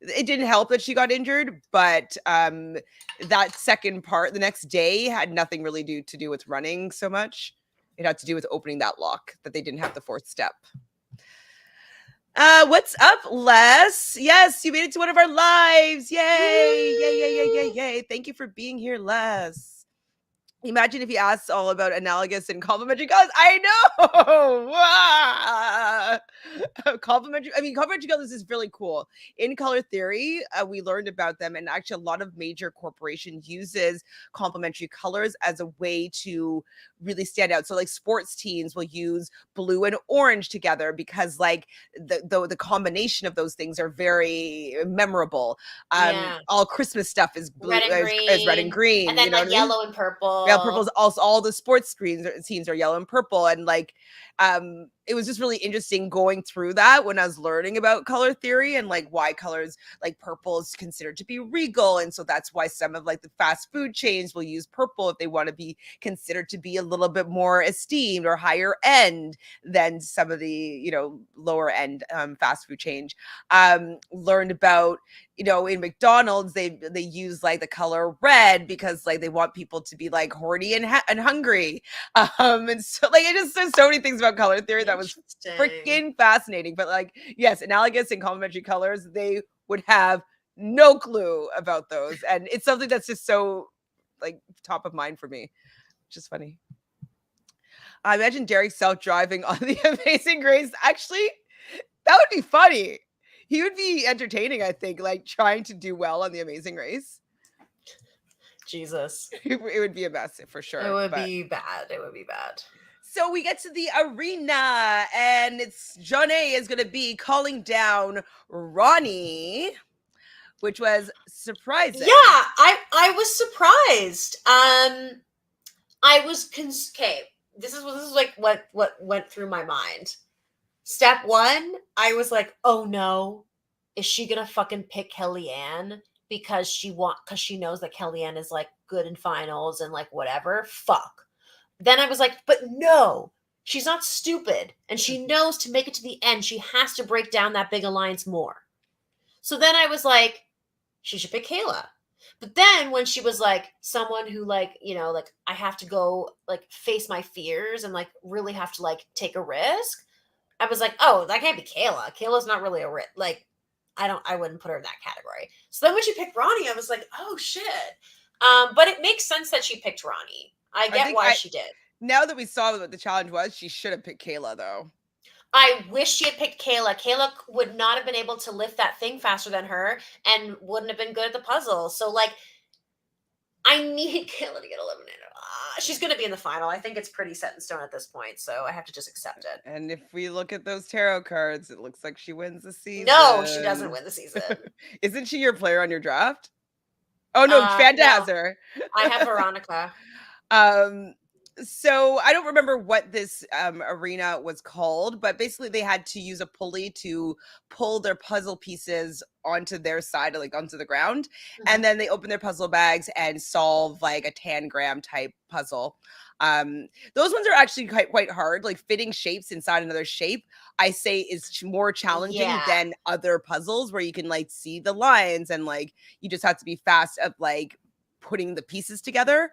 It didn't help that she got injured, but that second part, the next day, had nothing really to do with running so much. It had to do with opening that lock, that they didn't have the fourth step. What's up, Les? Yes, you made it to one of our lives. Yay! Yay. Thank you for being here, Les. Imagine if you asked all about analogous and complementary colors. I know. Complementary colors is really cool. In color theory, we learned about them, and actually a lot of major corporations uses complementary colors as a way to really stand out. So like sports teams will use blue and orange together because like the combination of those things are very memorable. All Christmas stuff is blue, is red and green, and then like yellow and purple. Purple's also all the sports scenes are yellow and purple, and like it was just really interesting going through that when I was learning about color theory and like why colors like purple is considered to be regal, and so that's why some of like the fast food chains will use purple if they want to be considered to be a little bit more esteemed or higher end than some of the lower end fast food chains. Learned about in McDonald's they use like the color red because like they want people to be like horny and hungry, and so like it just says so many things about color theory that was freaking fascinating. But like, yes, analogous and complementary colors, they would have no clue about those, and it's something that's just so like top of mind for me, which is funny. I imagine Derrick self-driving on the Amazing Grace. Actually, that would be funny. He would be entertaining, I think, like trying to do well on the Amazing Race. Jesus. It would be a mess for sure. It would be bad. It would be bad. So we get to the arena, and it's Jonna is going to be calling down Ronnie, which was surprising. Yeah, I was surprised. I was okay. This is like what went through my mind. Step one, I was like, oh no, is she gonna fucking pick Kellyanne because she knows that Kellyanne is like good in finals and like whatever? Fuck. Then I was like, but no, she's not stupid, and she knows to make it to the end, she has to break down that big alliance more. So then I was like, she should pick Kailah. But then when she was like someone who like, you know, like I have to go like face my fears and like really have to like take a risk, I was like, oh, that can't be Kailah. Kailah's not really a risk. Like, I wouldn't put her in that category. So then when she picked Ronnie, I was like, oh shit. But it makes sense that she picked Ronnie. I get why she did. Now that we saw what the challenge was, she should have picked Kailah though. I wish she had picked Kailah. Kailah would not have been able to lift that thing faster than her and wouldn't have been good at the puzzle. So, like, I need Kailah to get eliminated. She's going to be in the final. I think it's pretty set in stone at this point, so I have to just accept it. And if we look at those tarot cards, it looks like she wins the season. No, she doesn't win the season. Isn't she your player on your draft? Oh, no, Fanta has her. I have Veronica. So I don't remember what this arena was called, but basically they had to use a pulley to pull their puzzle pieces onto their side, like onto the ground. Mm-hmm. And then they open their puzzle bags and solve like a tangram type puzzle. Those ones are actually quite hard. Like fitting shapes inside another shape, I say is more challenging than other puzzles where you can like see the lines and like you just have to be fast at like putting the pieces together.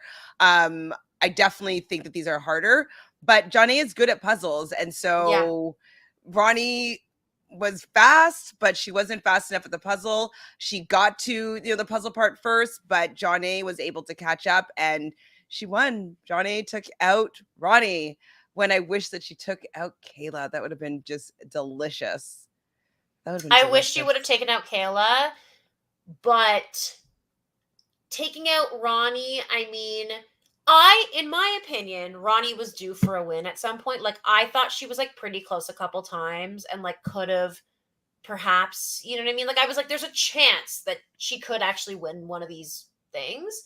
I definitely think that these are harder, but Jonnye is good at puzzles. And so Ronnie was fast, but she wasn't fast enough at the puzzle. She got to the puzzle part first, but Jonnye was able to catch up and she won. Jonnye took out Ronnie when I wish that she took out Kailah. That would have been just delicious. I wish she would have taken out Kailah, but taking out Ronnie, I mean, in my opinion, Ronnie was due for a win at some point. Like, I thought she was like pretty close a couple times and like could have perhaps, you know what I mean? Like, I was like, there's a chance that she could actually win one of these things.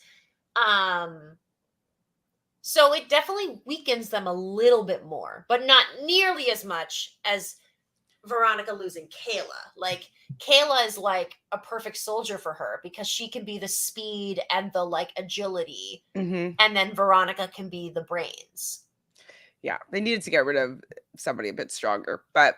So it definitely weakens them a little bit more, but not nearly as much as Veronica losing Kailah. Like, Kailah is like a perfect soldier for her because she can be the speed and the like agility, and then Veronica can be the brains. Yeah, they needed to get rid of somebody a bit stronger, but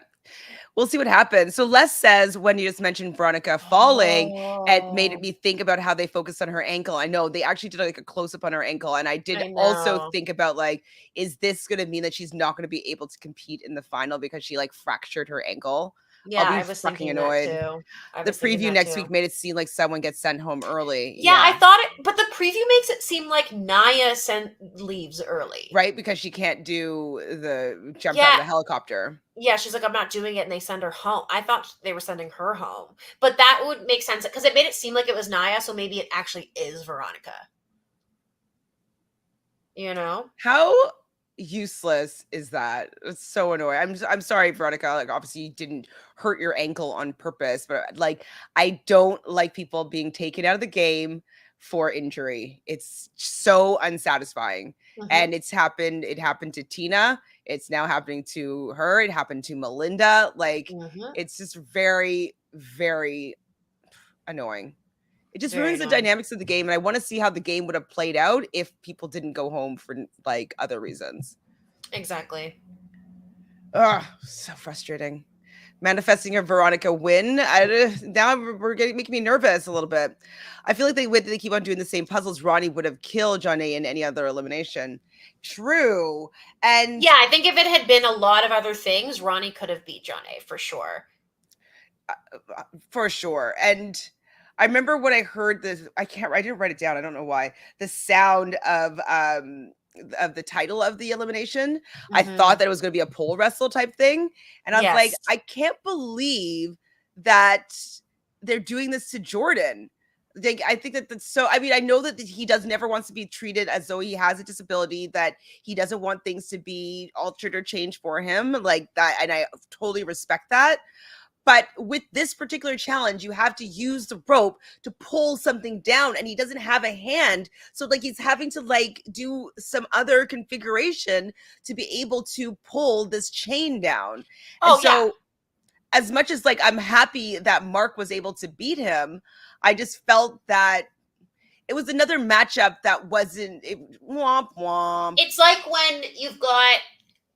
we'll see what happens. So Les says when you just mentioned Veronica falling, it made me think about how they focused on her ankle. I know they actually did like a close up on her ankle, and I did also think about like, is this going to mean that she's not going to be able to compete in the final because she like fractured her ankle? Yeah, I was fucking annoyed. That too. The preview next week made it seem like someone gets sent home early. Yeah, I thought it, but the preview makes it seem like Naya leaves early. Right, because she can't do the jump out of the helicopter. Yeah, she's like, I'm not doing it, and they send her home. I thought they were sending her home. But that would make sense, because it made it seem like it was Naya, so maybe it actually is Veronica. You know? How useless is that? It's so annoying. I'm sorry, Veronica. Like, obviously you didn't hurt your ankle on purpose, but like, I don't like people being taken out of the game for injury. It's so unsatisfying. And it happened to Tina. It's now happening to her. It happened to Melinda. Like, it's just very, very annoying. It just ruins the dynamics of the game. And I want to see how the game would have played out if people didn't go home for like other reasons. Exactly. Ugh, so frustrating. Manifesting a Veronica win. Now making me nervous a little bit. I feel like they keep on doing the same puzzles. Ronnie would have killed Jonnye in any other elimination. True. And yeah, I think if it had been a lot of other things, Ronnie could have beat Jonnye for sure. For sure. And I remember when I heard this, I didn't write it down. I don't know why. The sound of the title of the elimination. I thought that it was going to be a pole wrestle type thing. And I was like, I can't believe that they're doing this to Jordan. I think that's so, I mean, I know that he never wants to be treated as though he has a disability, that he doesn't want things to be altered or changed for him like that. And I totally respect that. But with this particular challenge, you have to use the rope to pull something down, and he doesn't have a hand. So like he's having to like do some other configuration to be able to pull this chain down. And so as much as like I'm happy that Mark was able to beat him, I just felt that it was another matchup that wasn't womp womp. It's like when you've got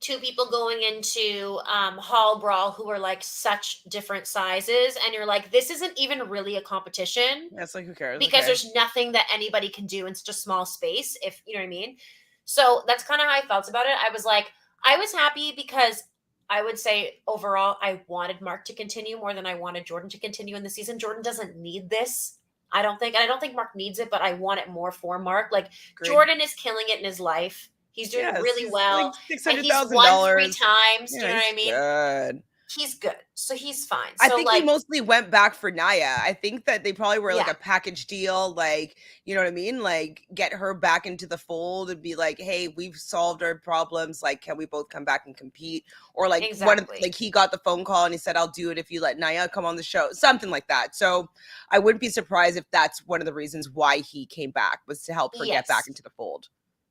two people going into hall brawl who are like such different sizes, and you're like, this isn't even really a competition. That's like, who cares? Because Okay. there's nothing that anybody can do in such a small space, if you know what I mean. So that's kind of how I felt about it. I was like, I was happy because I would say overall I wanted Mark to continue more than I wanted Jordan to continue in the season. Jordan doesn't need this. I don't think Mark needs it, but I want it more for Mark. Like, Agreed. Jordan is killing it in his life. He's doing really he's well. like And he's $600,000. won 3 times. Yeah, Do you know what I mean? Good. He's good. So he's fine. I So think like, he mostly went back for Naya. I think that they probably were like Yeah. a package deal, like, you know what I mean? Like, get her back into the fold and be like, hey, we've solved our problems. Like, can we both come back and compete? Or like Exactly. like he got the phone call and he said, I'll do it if you let Naya come on the show. Something like that. So I wouldn't be surprised if that's one of the reasons why he came back, was to help her get back Yes. into the fold.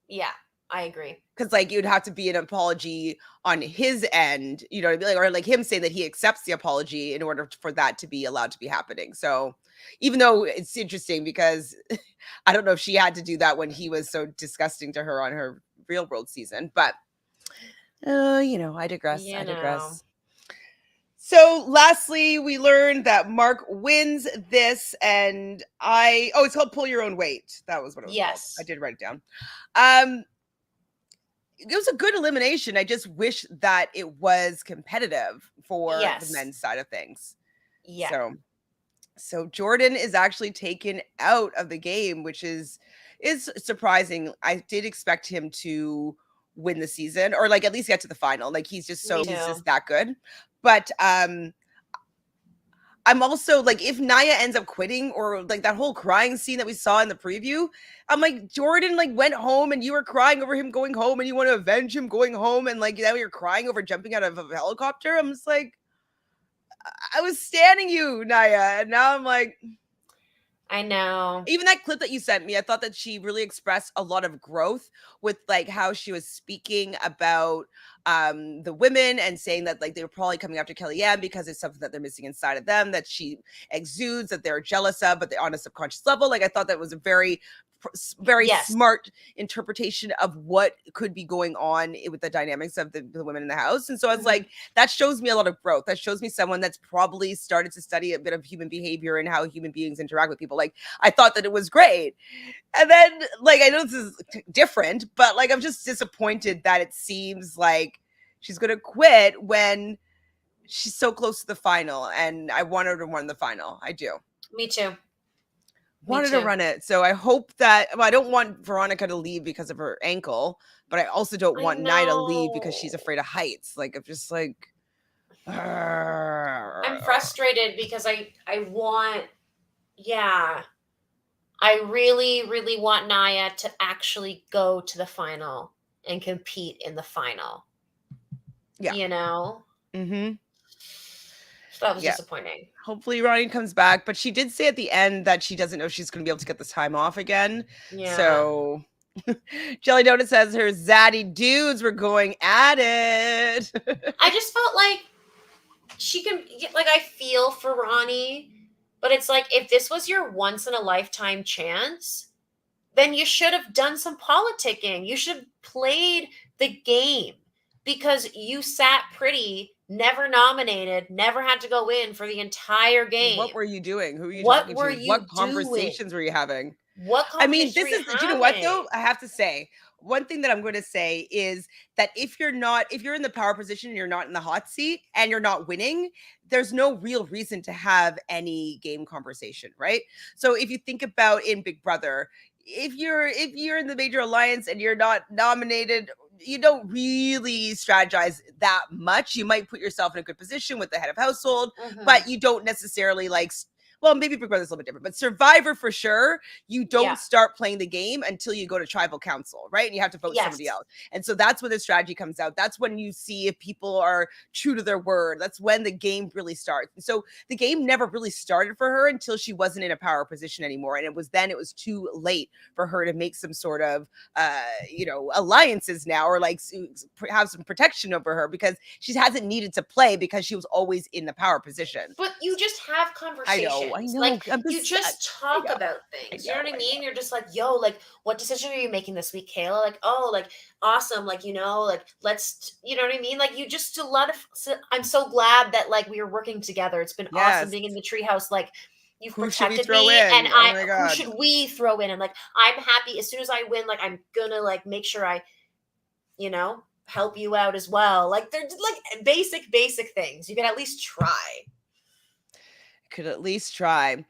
yeah, I agree. Because like you'd have to be an apology on his end, you know what I mean? Like, or like him saying that he accepts the apology in order for that to be allowed to be happening. So even though it's interesting because I don't know if she had to do that when he was so disgusting to her on her Real World season, but you know, I digress. You I know. digress. So lastly, we learned that Mark wins this, and it's called Pull Your Own Weight. That was what it was Yes. called. I did write it down. It was a good elimination. I just wish that it was competitive for Yes. the men's side of things. Yeah. So Jordan is actually taken out of the game, which is surprising. I did expect him to win the season, or like at least get to the final. Like he's just Me he's too. just that good. But I'm also like, if Naya ends up quitting, or like that whole crying scene that we saw in the preview, I'm like, Jordan like went home and you were crying over him going home and you want to avenge him going home, and like now you're crying over jumping out of a helicopter. I'm just like, I was standing you, Naya, and now I'm like, I know. even that clip that you sent me, I thought that she really expressed a lot of growth with like how she was speaking about the women and saying that like they were probably coming after Kellyanne because it's something that they're missing inside of them that she exudes, that they're jealous of, but on a subconscious level. Like I thought that was a very Yes. smart interpretation of what could be going on with the dynamics of the women in the house. And so I was like, that shows me a lot of growth. That shows me someone that's probably started to study a bit of human behavior and how human beings interact with people. Like I thought that it was great. And then like, I know this is different, but like, I'm just disappointed that it seems like she's going to quit when she's so close to the final. And I want her to win the final. I do. Me too. Wanted to run it. So I hope that, I don't want Veronica to leave because of her ankle, but I also don't want Naya to leave because she's afraid of heights. Like, I'm just like, I'm frustrated because I want, I really, really want Naya to actually go to the final and compete in the final. Yeah. You know? Mm-hmm. So that was disappointing. Hopefully Ronnie comes back, but she did say at the end that she doesn't know if she's going to be able to get this time off again. Yeah. So Jelly Donut says her zaddy dudes were going at it. I just felt like she can, like, I feel for Ronnie, but it's like, if this was your once in a lifetime chance, then you should have done some politicking. You should have played the game, because you sat pretty, never nominated, never had to go in for the entire game. What were you doing? Who were you What talking were to? you What conversations were you having? What I mean, conversations this were is, you you know what having? though? I have to say, one thing that I'm going to say is that if you're in the power position and you're not in the hot seat and you're not winning, there's no real reason to have any game conversation, right? So if you think about in Big Brother, if you're in the major alliance and you're not nominated, you don't really strategize that much. You might put yourself in a good position with the head of household, but you don't necessarily like, well, maybe Big Brother's a little bit different, but Survivor for sure, you don't start playing the game until you go to tribal council, right? And you have to vote somebody else. And so that's when the strategy comes out. That's when you see if people are true to their word. That's when the game really starts. And so the game never really started for her until she wasn't in a power position anymore. And it was too late for her to make some sort of, alliances now, or like have some protection over her, because she hasn't needed to play because she was always in the power position. But you just have conversations. Like, I'm you just talk know, about things. You know what I I mean? You're just like, yo, like, what decision are you making this week, Kailah? Like, oh, like, awesome. Like, like, let's, you know what I mean? Like, you just a lot of, I'm so glad that, like, we are working together. It's been awesome being in the treehouse. Like, you've Who should we protected throw me, in? and Oh my who God. should we throw in? And like, I'm happy as soon as I win, like, I'm gonna like make sure I, help you out as well. Like, they're just like basic things. You can at least try. Could at least try.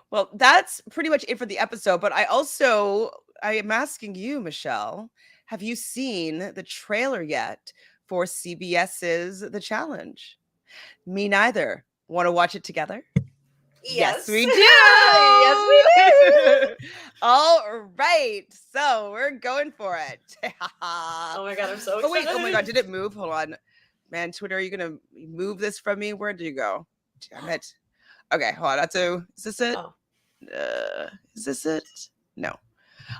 Well, that's pretty much it for the episode. But I am asking you, Michelle, have you seen the trailer yet for CBS's The Challenge? Me neither. Want to watch it together? Yes. We do. Yes, we do. All right. So we're going for it. Oh my God, I'm so excited. Oh, wait. Oh my God. Did it move? Hold on. Man, Twitter, are you going to move this from me? Where did you go? Damn it. Okay. Hold on. Is this it? Oh. Is this it? No.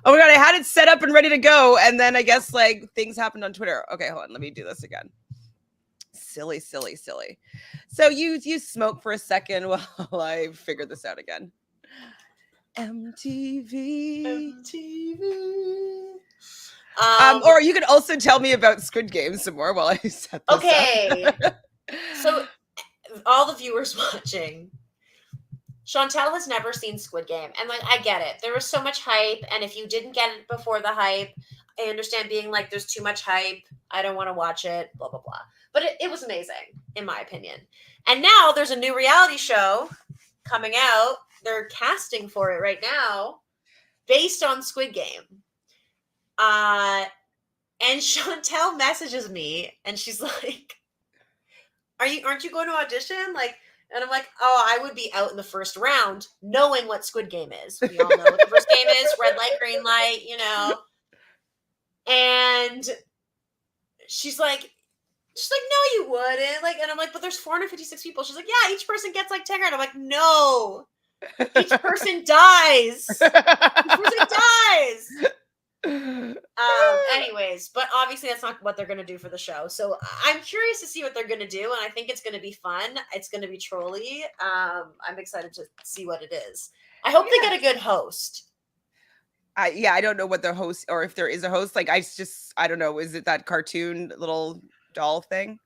Oh my God. I had it set up and ready to go. And then I guess like things happened on Twitter. Okay. Hold on. Let me do this again. Silly. So you smoke for a second while I figure this out again. MTV. Or you could also tell me about Squid Game some more while I set this up. So all the viewers watching, Chantele has never seen Squid Game. And like, I get it. There was so much hype. And if you didn't get it before the hype, I understand being like, there's too much hype. I don't want to watch it, blah, blah, blah. But it was amazing, in my opinion. And now there's a new reality show coming out. They're casting for it right now based on Squid Game. And Chantele messages me and she's like, aren't you going to audition? Like, and I'm like, oh, I would be out in the first round knowing what Squid Game is. We all know what the first game is. Red light, green light, And she's like, no, you wouldn't. Like, and I'm like, but there's 456 people. She's like, yeah, each person gets like 10 grand. I'm like, no, each person dies. Each person dies. Anyways, but obviously that's not what they're going to do for the show. So I'm curious to see what they're going to do. And I think it's going to be fun. It's going to be trolly. I'm excited to see what it is. I hope they get a good host. I don't know what the host, or if there is a host. Like, I don't know. Is it that cartoon little doll thing?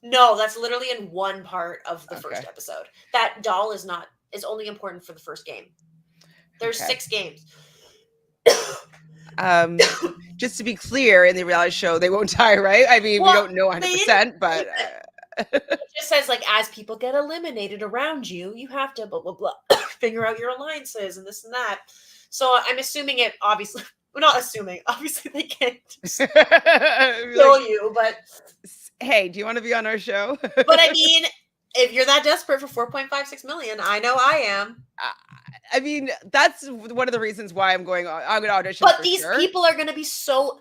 No, that's literally in one part of the first episode. That doll is only important for the first game. There's 6 games. Just to be clear, in the reality show, they won't die, right? I mean, we don't know 100%, but it just says like, as people get eliminated around you, you have to blah blah blah figure out your alliances and this and that. So I'm assuming it obviously. We're not assuming. Obviously, they can't kill you, but hey, do you want to be on our show? But I mean, if you're that desperate for 4.56 million, I know I am. I mean, that's one of the reasons why I'm going to audition. But these people are going to be so.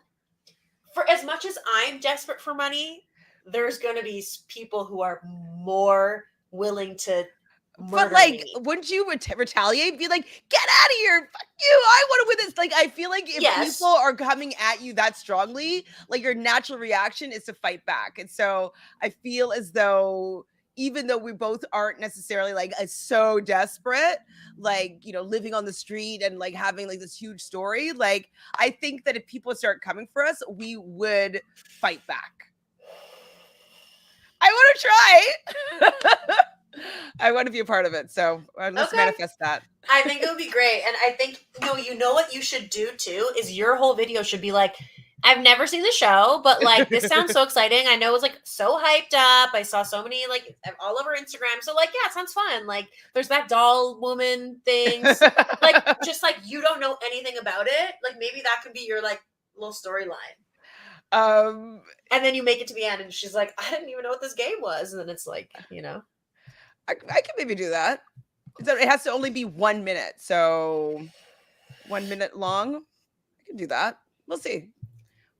For as much as I'm desperate for money, there's going to be people who are more willing to. But like, wouldn't you retaliate? Be like, get out of here! Fuck you! I want to win this. Like, I feel like if people are coming at you that strongly, like your natural reaction is to fight back. And so I feel as though, even though we both aren't necessarily like so desperate, like, living on the street and like having like this huge story, like I think that if people start coming for us, we would fight back. I want to try. I want to be a part of it, so let's manifest that. I think it would be great, and I think you know what you should do too is your whole video should be like, I've never seen the show, but like this sounds so exciting. I know it's like so hyped up. I saw so many like all over Instagram, so like it sounds fun. Like there's that doll woman things, like just like you don't know anything about it. Like maybe that could be your like little storyline. And then you make it to the end, and she's like, I didn't even know what this game was, and then it's like I could maybe do that. It has to only be 1 minute. So 1 minute long. I can do that. We'll see.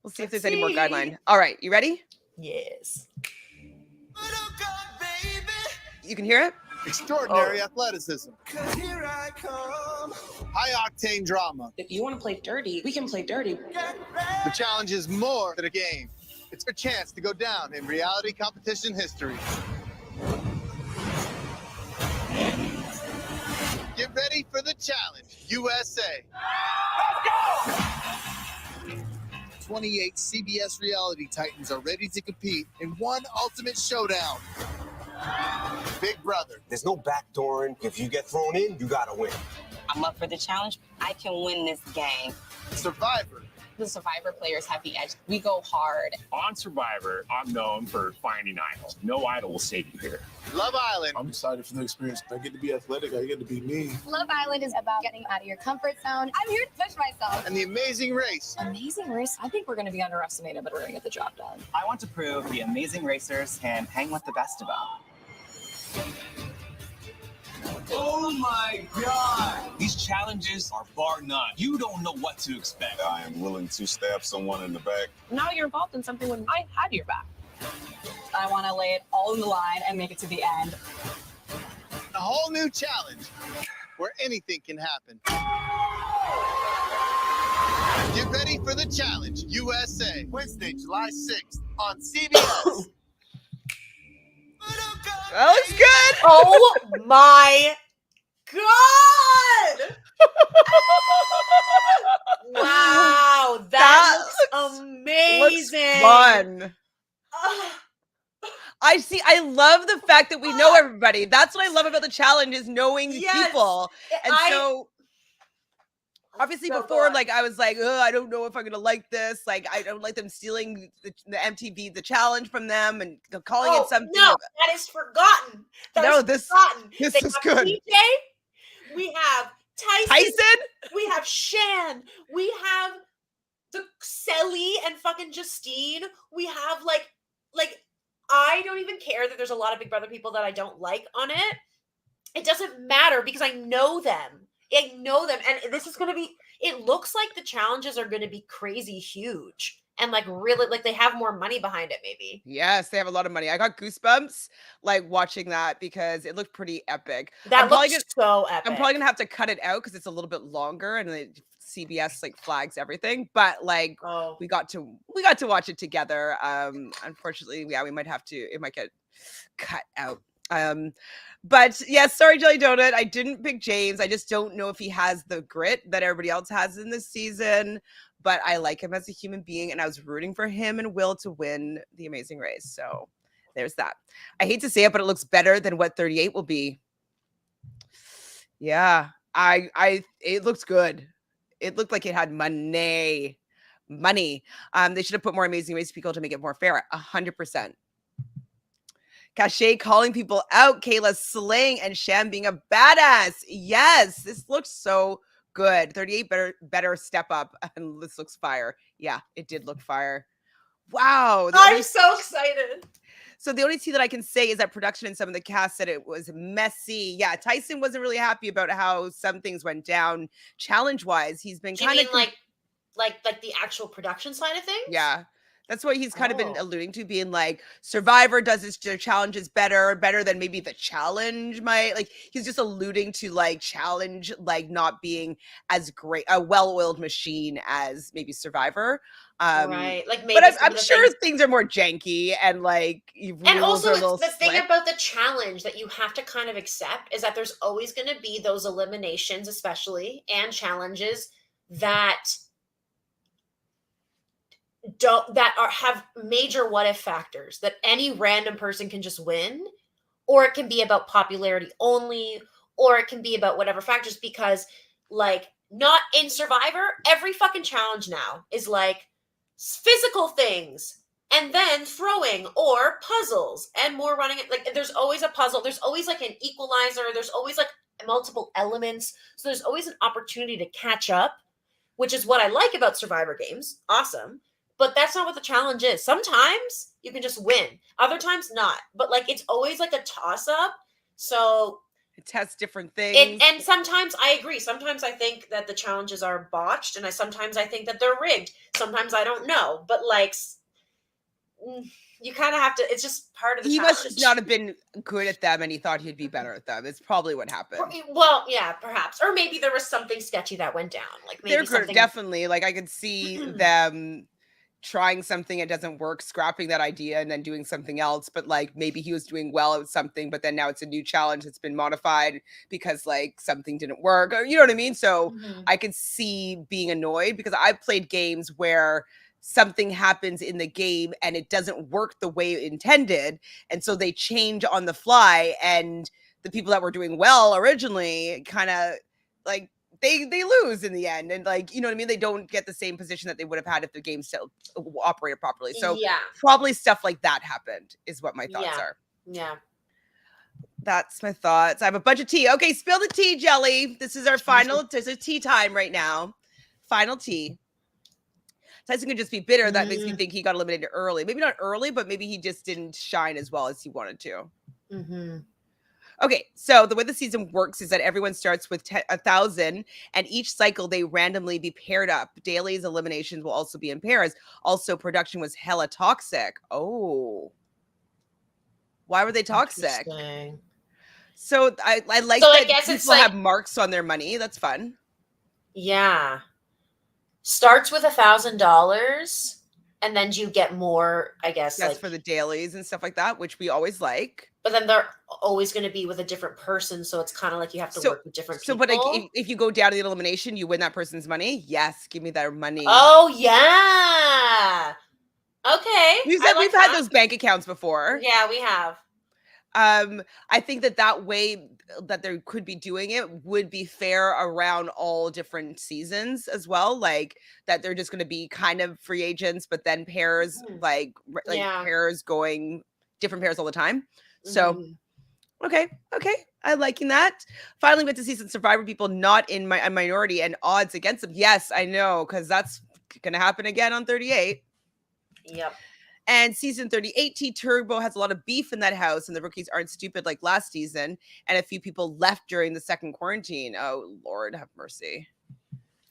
We'll see if there's any more guideline. All right. You ready? Yes. You can hear it? Extraordinary athleticism. Here I come. High octane drama. If you want to play dirty, we can play dirty. The challenge is more than a game. It's a chance to go down in reality competition history. Get ready for the challenge, USA. 28 CBS reality titans are ready to compete in one ultimate showdown. Big Brother. There's no backdooring. If you get thrown in, you gotta win. I'm up for the challenge. I can win this game. Survivor. The Survivor players have the edge. We go hard. On Survivor, I'm known for finding idols. No idol will save you here. Love Island. I'm excited for the experience. I get to be athletic. I get to be me. Love Island is about getting out of your comfort zone. I'm here to push myself. And The Amazing Race. Amazing race. I think we're going to be underestimated, but we're going to get the job done. I want to prove the Amazing Racers can hang with the best of them. Oh my God! These challenges are bar none. You don't know what to expect. I am willing to stab someone in the back. Now you're involved in something when I had your back. I want to lay it all in the line and make it to the end. A whole new challenge where anything can happen. Get ready for the challenge, USA. Wednesday, July 6th on CBS. That looks good. Oh my God! Wow, that looks amazing. Looks fun. I see. I love the fact that we know everybody. That's what I love about the challenge is knowing people. And so obviously so before, good. like, I was like, oh, I don't know if I'm going to like this. Like, I don't like them stealing the MTV, the challenge from them and calling it something. No, that is forgotten. This They is have good. DJ, we have Tyson, we have Shan, we have the Selly and fucking Justine. We have like I don't even care that there's a lot of Big Brother people that I don't like on it. It doesn't matter because I know them. And this is going to be, it looks like the challenges are going to be crazy huge and like really, like they have more money behind it maybe. Yes, they have a lot of money. I got goosebumps like watching that because it looked pretty epic. That looks so epic. I'm probably going to have to cut it out because it's a little bit longer and CBS like flags everything, but like we got to watch it together. Unfortunately, we might have to, it might get cut out. But yeah, sorry, Jelly Donut. I didn't pick James. I just don't know if he has the grit that everybody else has in this season. But I like him as a human being, and I was rooting for him and Will to win the Amazing Race. So there's that. I hate to say it, but it looks better than what 38 will be. Yeah, it looks good. It looked like it had money. They should have put more Amazing Race people to make it more fair. 100%. Cachet calling people out, Kailah slaying, and Sham being a badass. Yes, this looks so good. 38 better step up, and this looks fire. Yeah, it did look fire. Wow. I'm so excited. So the only tea that I can say is that production and some of the cast said it was messy. Yeah, Tyson wasn't really happy about how some things went down challenge-wise. He's been kind of like the actual production side of things. Yeah. That's what he's kind of been alluding to, being like Survivor does its challenges better than maybe the challenge might. Like he's just alluding to like challenge like not being as great a well-oiled machine as maybe Survivor. Right. Like maybe, but I'm sure things are more janky and like and also the thing about the challenge that you have to kind of accept is that there's always going to be those eliminations, especially and challenges that have major what if factors that any random person can just win, or it can be about popularity only, or it can be about whatever factors, because like not in Survivor, every fucking challenge now is like physical things and then throwing or puzzles and more running it. Like there's always a puzzle, there's always like an equalizer, there's always like multiple elements, so there's always an opportunity to catch up, which is what I like about Survivor games. Awesome. But that's not what the challenge is. Sometimes you can just win. Other times not. But like it's always like a toss-up. So it tests different things. And sometimes I agree. Sometimes I think that the challenges are botched, and sometimes I think that they're rigged. Sometimes I don't know. But like you kind of have to, it's just part of the challenge. He must not have been good at them and he thought he'd be better at them. It's probably what happened. Well, yeah, perhaps. Or maybe there was something sketchy that went down. Like maybe they're good, definitely. Like I could see them trying something, it doesn't work, scrapping that idea and then doing something else. But like maybe he was doing well at something, but then now it's a new challenge that's been modified because like something didn't work, or you know what I mean? So I could see being annoyed because I've played games where something happens in the game and it doesn't work the way it intended, and so they change on the fly, and the people that were doing well originally kind of like they lose in the end, and like, you know what I mean, they don't get the same position that they would have had if the game still operated properly. So probably stuff like that happened is what my thoughts are. Yeah, that's my thoughts. I have a bunch of tea. Okay, spill the tea, Jelly. This is our final. There's a tea time right now. Final tea. Tyson could just be bitter. That makes me think he got eliminated early. Maybe not early, but maybe he just didn't shine as well as he wanted to. Okay, so the way the season works is that everyone starts with 1,000, and each cycle they randomly be paired up. Dailies, eliminations will also be in pairs. Also, production was hella toxic. Oh, why were they toxic? So I like that. I guess people like, have marks on their money. That's fun. Yeah, starts with $1,000, and then you get more. I guess that's like, for the dailies and stuff like that, which we always like. But then they're always going to be with a different person, so it's kind of like you have to work with different people. So, but if you go down to the elimination, you win that person's money. Yes, give me their money. Oh yeah. Okay. We've had those bank accounts before. Yeah, we have. I think that way that they could be doing it would be fair around all different seasons as well. Like that they're just going to be kind of free agents, but then pairs, like pairs going different pairs all the time. So, okay, I'm liking that. Finally, we get to see some Survivor people not in a minority and odds against them. Yes, I know, because that's going to happen again on 38. Yep. And season 38 T Turbo has a lot of beef in that house, and the rookies aren't stupid like last season. And a few people left during the second quarantine. Oh, Lord, have mercy.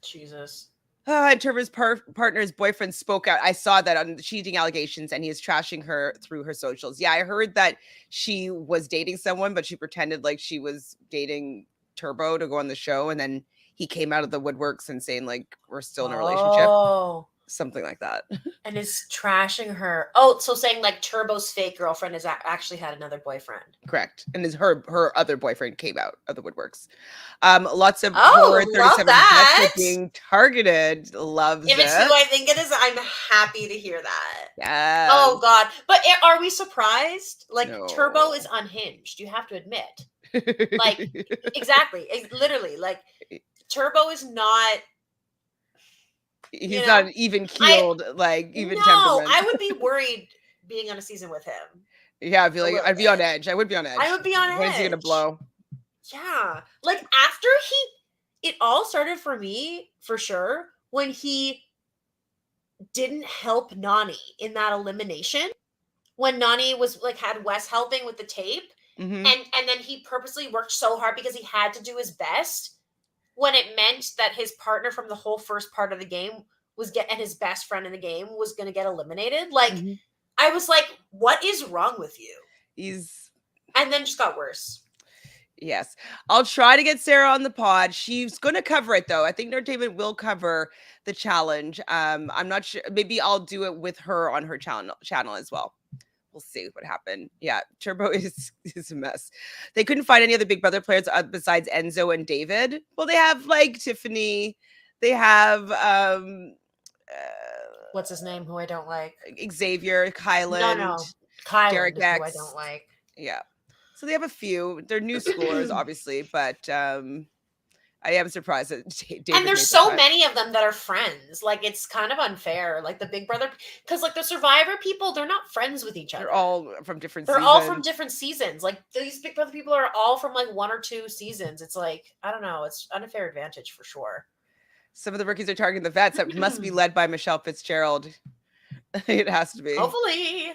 Jesus. And Turbo's partner's boyfriend spoke out. I saw that on the cheating allegations, and he is trashing her through her socials. Yeah, I heard that she was dating someone, but she pretended like she was dating Turbo to go on the show, and then he came out of the woodworks and saying like we're still in a relationship, something like that. And is trashing her. Oh, so saying like Turbo's fake girlfriend has actually had another boyfriend. Correct, and her other boyfriend came out of the woodworks. Lots of horror 37 deaths being targeted. Loves it. If it's who I think it is, I'm happy to hear that. Yeah. Oh God, but are we surprised? Like no. Turbo is unhinged. You have to admit. Like exactly, literally. Like Turbo is not. He's not even keeled, even temperament. I would be worried being on a season with him. Yeah, I'd be on edge. I would be on edge. I would be on edge. When is he gonna blow? Yeah, like after it all started for me for sure when he didn't help Nani in that elimination. When Nani was like had Wes helping with the tape, and then he purposely worked so hard because he had to do his best. When it meant that his partner from the whole first part of the game and his best friend in the game was going to get eliminated. Like, I was like, what is wrong with you? And then just got worse. Yes. I'll try to get Sarah on the pod. She's going to cover it though. I think Entertainment will cover the challenge. I'm not sure. Maybe I'll do it with her on her channel as well. We'll see what happened. Yeah, Turbo is a mess. They couldn't find any other Big Brother players besides Enzo and David. Well, they have like Tiffany. They have what's his name? Who I don't like. Xavier, Kailah. No, Kailah. Derrick who I don't like. Yeah. So they have a few. They're new schoolers, obviously, but I am surprised that David and there's so many of them that are friends. Like it's kind of unfair. Like the Big Brother, because like the Survivor people, they're not friends with each other. They're all from different. They're all from different seasons. Like these Big Brother people are all from like 1 or 2 seasons. It's like I don't know. It's unfair advantage for sure. Some of the rookies are targeting the vets. That must be led by Michelle Fitzgerald. It has to be. Hopefully.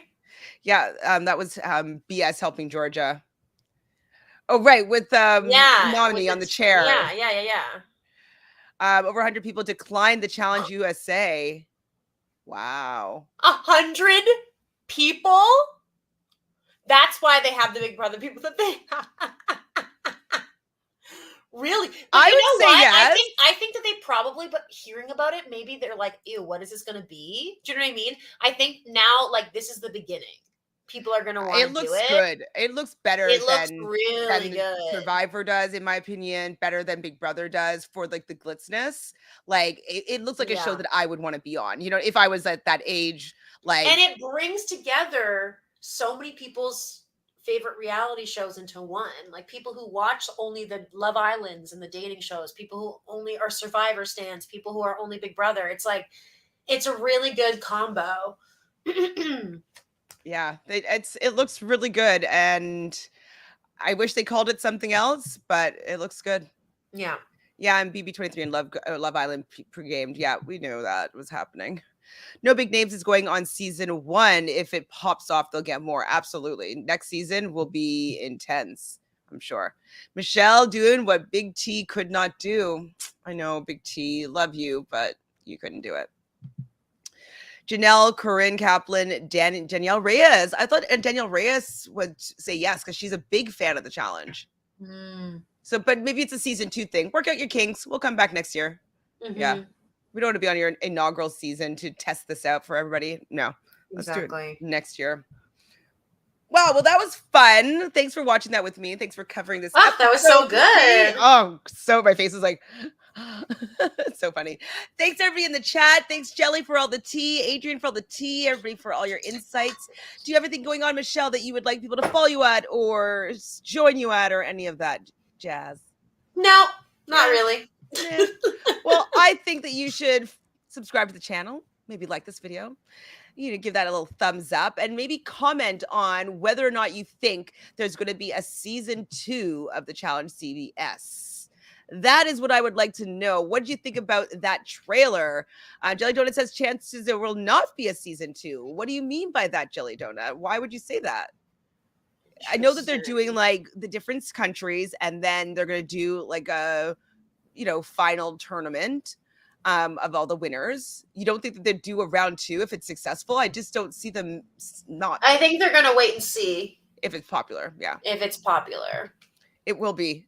Yeah. That was BS helping Georgia. Oh, right. With Nominee on the chair. Yeah. Over 100 people declined the Challenge USA. Wow. 100 people? That's why they have the Big Brother people that they have. Really? But I you would know say what? yes. I think that they probably, but hearing about it, maybe they're like, ew, what is this going to be? Do you know what I mean? I think now, like, this is the beginning. People are going to want to It do looks it. good. It looks better It looks than really the good. Survivor does, in my opinion. Better than Big Brother does for like the glitzness. Like it looks like a show Yeah. that I would want to be on. You know, if I was at that age, like And it brings together so many people's favorite reality shows into one. Like people who watch only the Love Islands and the dating shows, people who only are Survivor stands, people who are only Big Brother. It's like, it's a really good combo. yeah, it looks really good, and I wish they called it something else, but it looks good. Yeah. Yeah, and BB23 and Love Island pre-gamed. Yeah, we knew that was happening. No Big Names is going on season 1. If it pops off, they'll get more. Absolutely. Next season will be intense, I'm sure. Michelle doing what Big T could not do. I know, Big T, love you, but you couldn't do it. Janelle, Corinne Kaplan, Danielle Reyes. I thought Danielle Reyes would say yes because she's a big fan of the challenge. So, but maybe it's a season 2 thing. Work out your kinks. We'll come back next year. Mm-hmm. Yeah. We don't want to be on your inaugural season to test this out for everybody. No. Let's do it next year. Wow. Well, that was fun. Thanks for watching that with me. Thanks for covering this. Oh, that was so good. Oh, so my face is like, it's so funny. Thanks everybody in the chat. Thanks Jelly for all the tea, Adrian for all the tea, everybody for all your insights. Do you have anything going on, Michelle, that you would like people to follow you at or join you at or any of that jazz? No, not really. Well, I think that you should subscribe to the channel, maybe like this video. You know, give that a little thumbs up and maybe comment on whether or not you think there's going to be a season 2 of the Challenge CBS. That is what I would like to know. What did you think about that trailer? Jelly Donut says chances there will not be a season 2. What do you mean by that, Jelly Donut? Why would you say that? I know that they're doing like the different countries and then they're going to do like a, final tournament of all the winners. You don't think that they'd do a round 2 if it's successful? I just don't see them not. I think they're going to wait and see. If it's popular, yeah. If it's popular. It will be.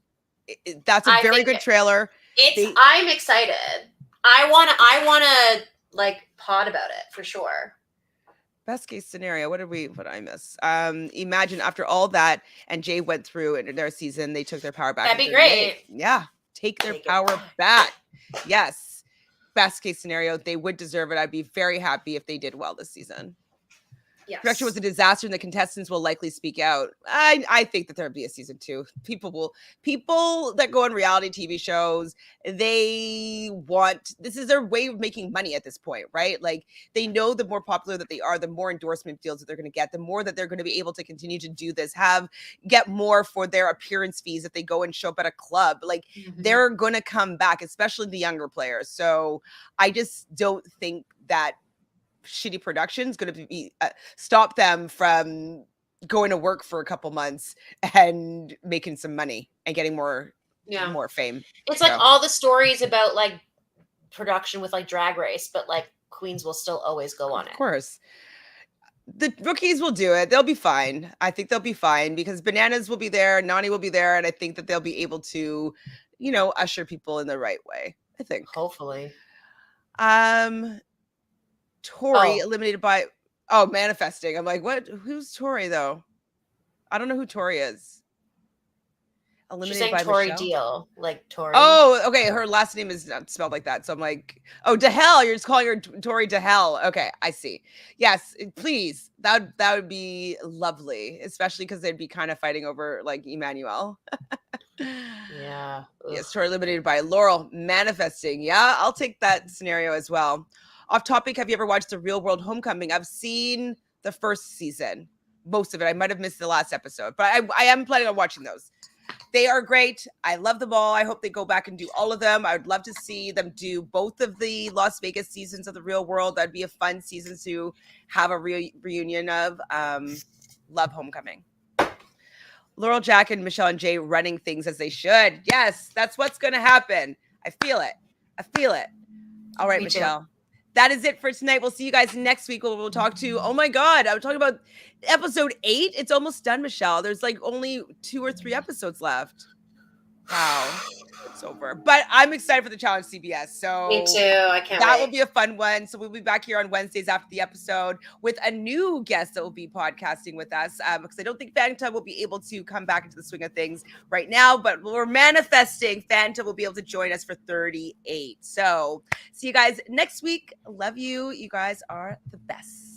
That's a very good trailer. I'm excited. I want to like pod about it for sure. Best case scenario. What did I miss? Imagine after all that and Jay went through in their season, they took their power back. That'd be great. Yeah. Take their power back. Yes. Best case scenario. They would deserve it. I'd be very happy if they did well this season. Yes. Production was a disaster and the contestants will likely speak out. I think that there'll be a season 2. People that go on reality TV shows, this is their way of making money at this point, right? Like they know the more popular that they are, the more endorsement deals that they're going to get, the more that they're going to be able to continue to do this, get more for their appearance fees if they go and show up at a club. Like they're going to come back, especially the younger players. So I just don't think that shitty production is going to be stop them from going to work for a couple months and making some money and getting more fame. It's like all the stories about like production with like Drag Race, but like queens will still always go on it. Of course. The rookies will do it. They'll be fine. I think they'll be fine because Bananas will be there, Nani will be there, and I think that they'll be able to, usher people in the right way. I think. Hopefully. Tori eliminated by manifesting. I'm like, what? Who's Tori though? I don't know who Tori is. She's saying Tori Deal, like Tori. Oh, okay. Her last name is not spelled like that. So I'm like, DeHell. You're just calling her Tori DeHell. Okay, I see. Yes, please. That would be lovely, especially because they'd be kind of fighting over like Emmanuel. Yeah. Yes, Tori eliminated by Laurel manifesting. Yeah, I'll take that scenario as well. Off topic, have you ever watched The Real World Homecoming? I've seen the first season, most of it. I might have missed the last episode, but I am planning on watching those. They are great. I love them all. I hope they go back and do all of them. I would love to see them do both of the Las Vegas seasons of The Real World. That'd be a fun season to have a reunion of. Love Homecoming. Laurel, Jack, and Michelle and Jay running things as they should. Yes, that's what's going to happen. I feel it. All right, Michelle. Too. That is it for tonight. We'll see you guys next week. We'll talk to, oh my God, I'm talking about episode 8. It's almost done, Michelle. There's like only 2 or 3 episodes left. Wow. It's over. But I'm excited for the challenge CBS. So Me too. I can't that wait. will be a fun one. So we'll be back here on Wednesdays after the episode with a new guest that will be podcasting with us. Because I don't think Fanta will be able to come back into the swing of things right now, but we're manifesting Fanta will be able to join us for 38. So see you guys next week. Love you. You guys are the best.